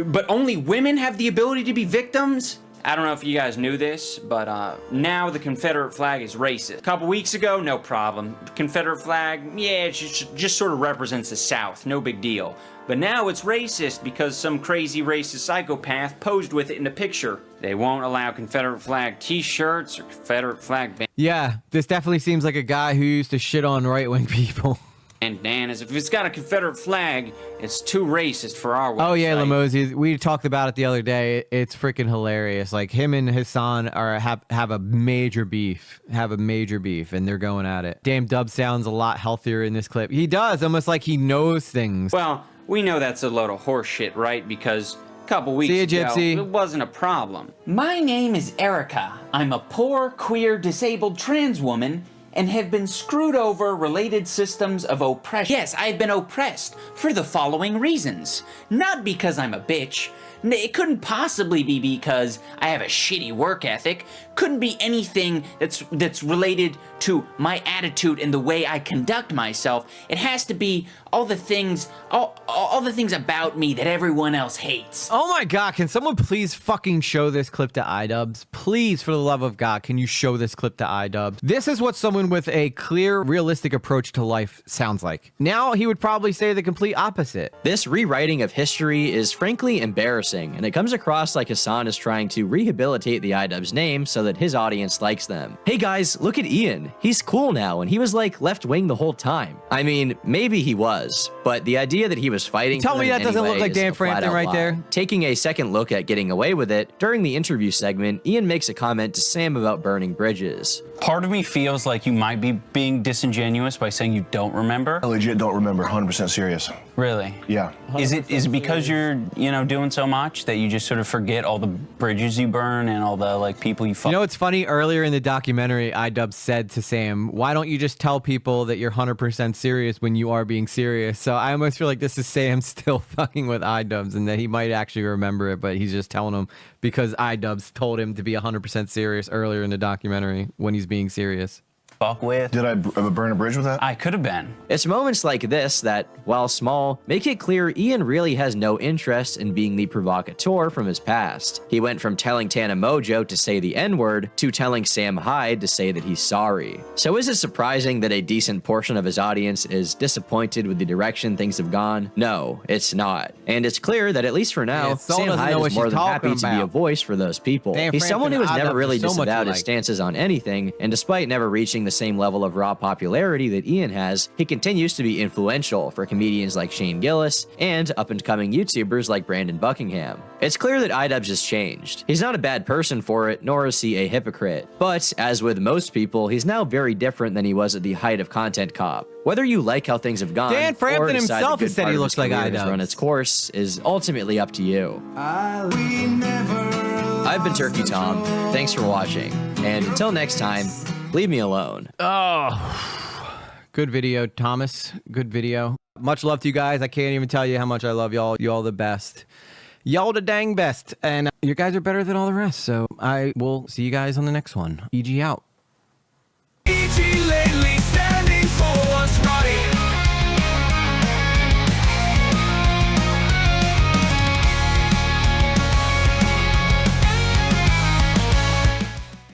But only women have the ability to be victims. I don't know if you guys knew this, but now the Confederate flag is racist. A couple weeks ago, no problem. Confederate flag, yeah, it just sort of represents the South, no big deal. But now it's racist because some crazy racist psychopath posed with it in a picture. They won't allow Confederate flag t-shirts or Confederate flag Yeah, this definitely seems like a guy who used to shit on right-wing people. bandanas. If it's got a Confederate flag, it's too racist for our website. Oh yeah, Lamosi, we talked about it the other day. It's freaking hilarious. Like him and Hassan have a major beef, and they're going at it. Damn, Dub sounds a lot healthier in this clip. He does, almost like he knows things. Well, we know that's a load of horse shit, right? Because a couple weeks ago, Gypsy. it wasn't a problem. My name is Erica. I'm a poor, queer, disabled trans woman, and have been screwed over related systems of oppression. Yes, I've been oppressed for the following reasons. Not because I'm a bitch. It couldn't possibly be because I have a shitty work ethic. Couldn't be anything that's related to my attitude and the way I conduct myself. It has to be all the things about me that everyone else hates. Oh my God, can someone please fucking show this clip to iDubbbz? Please, for the love of God, can you show this clip to iDubbbz? This is what someone with a clear, realistic approach to life sounds like. Now he would probably say the complete opposite. This rewriting of history is frankly embarrassing, and it comes across like Hassan is trying to rehabilitate the iDubbbz name so that his audience likes them. Hey guys, look at Ian. He's cool now, and he was like left-wing the whole time. I mean, maybe he was, but the idea that he was fighting Tell me that doesn't look like Dan Frampton right there. Taking a second look at getting away with it, during the interview segment, Ian makes a comment to Sam about burning bridges. Part of me feels like you might be being disingenuous by saying you don't remember. I legit don't remember, 100% serious. Really? Yeah. Is it because you're, doing so much that you just sort of forget all the bridges you burn and all the people you fuck? You know what's funny? Earlier in the documentary, iDubbbz said to Sam, why don't you just tell people that you're 100% serious when you are being serious? So I almost feel like this is Sam still fucking with iDubbbz and that he might actually remember it, but he's just telling him because iDubbbz told him to be 100% serious earlier in the documentary when he's being serious. Fuck with. Did I burn a bridge with that? I could have been. It's moments like this that, while small, make it clear Ian really has no interest in being the provocateur from his past. He went from telling Tana Mojo to say the N-word to telling Sam Hyde to say that he's sorry. So is it surprising that a decent portion of his audience is disappointed with the direction things have gone? No, it's not. And it's clear that at least for now, Yeah, Sam Hyde is more than happy to be a voice for those people. He's someone who has never really disavowed his stances on anything, and despite never reaching the same level of raw popularity that Ian has, he continues to be influential for comedians like Shane Gillis and up-and-coming YouTubers like Brandon Buckingham. It's clear that iDubbbz has changed. He's not a bad person for it, nor is he a hypocrite. But, as with most people, he's now very different than he was at the height of Content Cop. Whether you like how things have gone, Dan Frampton or decide himself the has good said part he of looks his like career has iDubbbz. run its course is ultimately up to you. I've been Turkey Tom. Thanks for watching. And until next time, leave me alone. Oh, good video, Thomas. Good video. Much love to you guys. I can't even tell you how much I love y'all. Y'all the best. Y'all the dang best. And you guys are better than all the rest. So I will see you guys on the next one. EG out.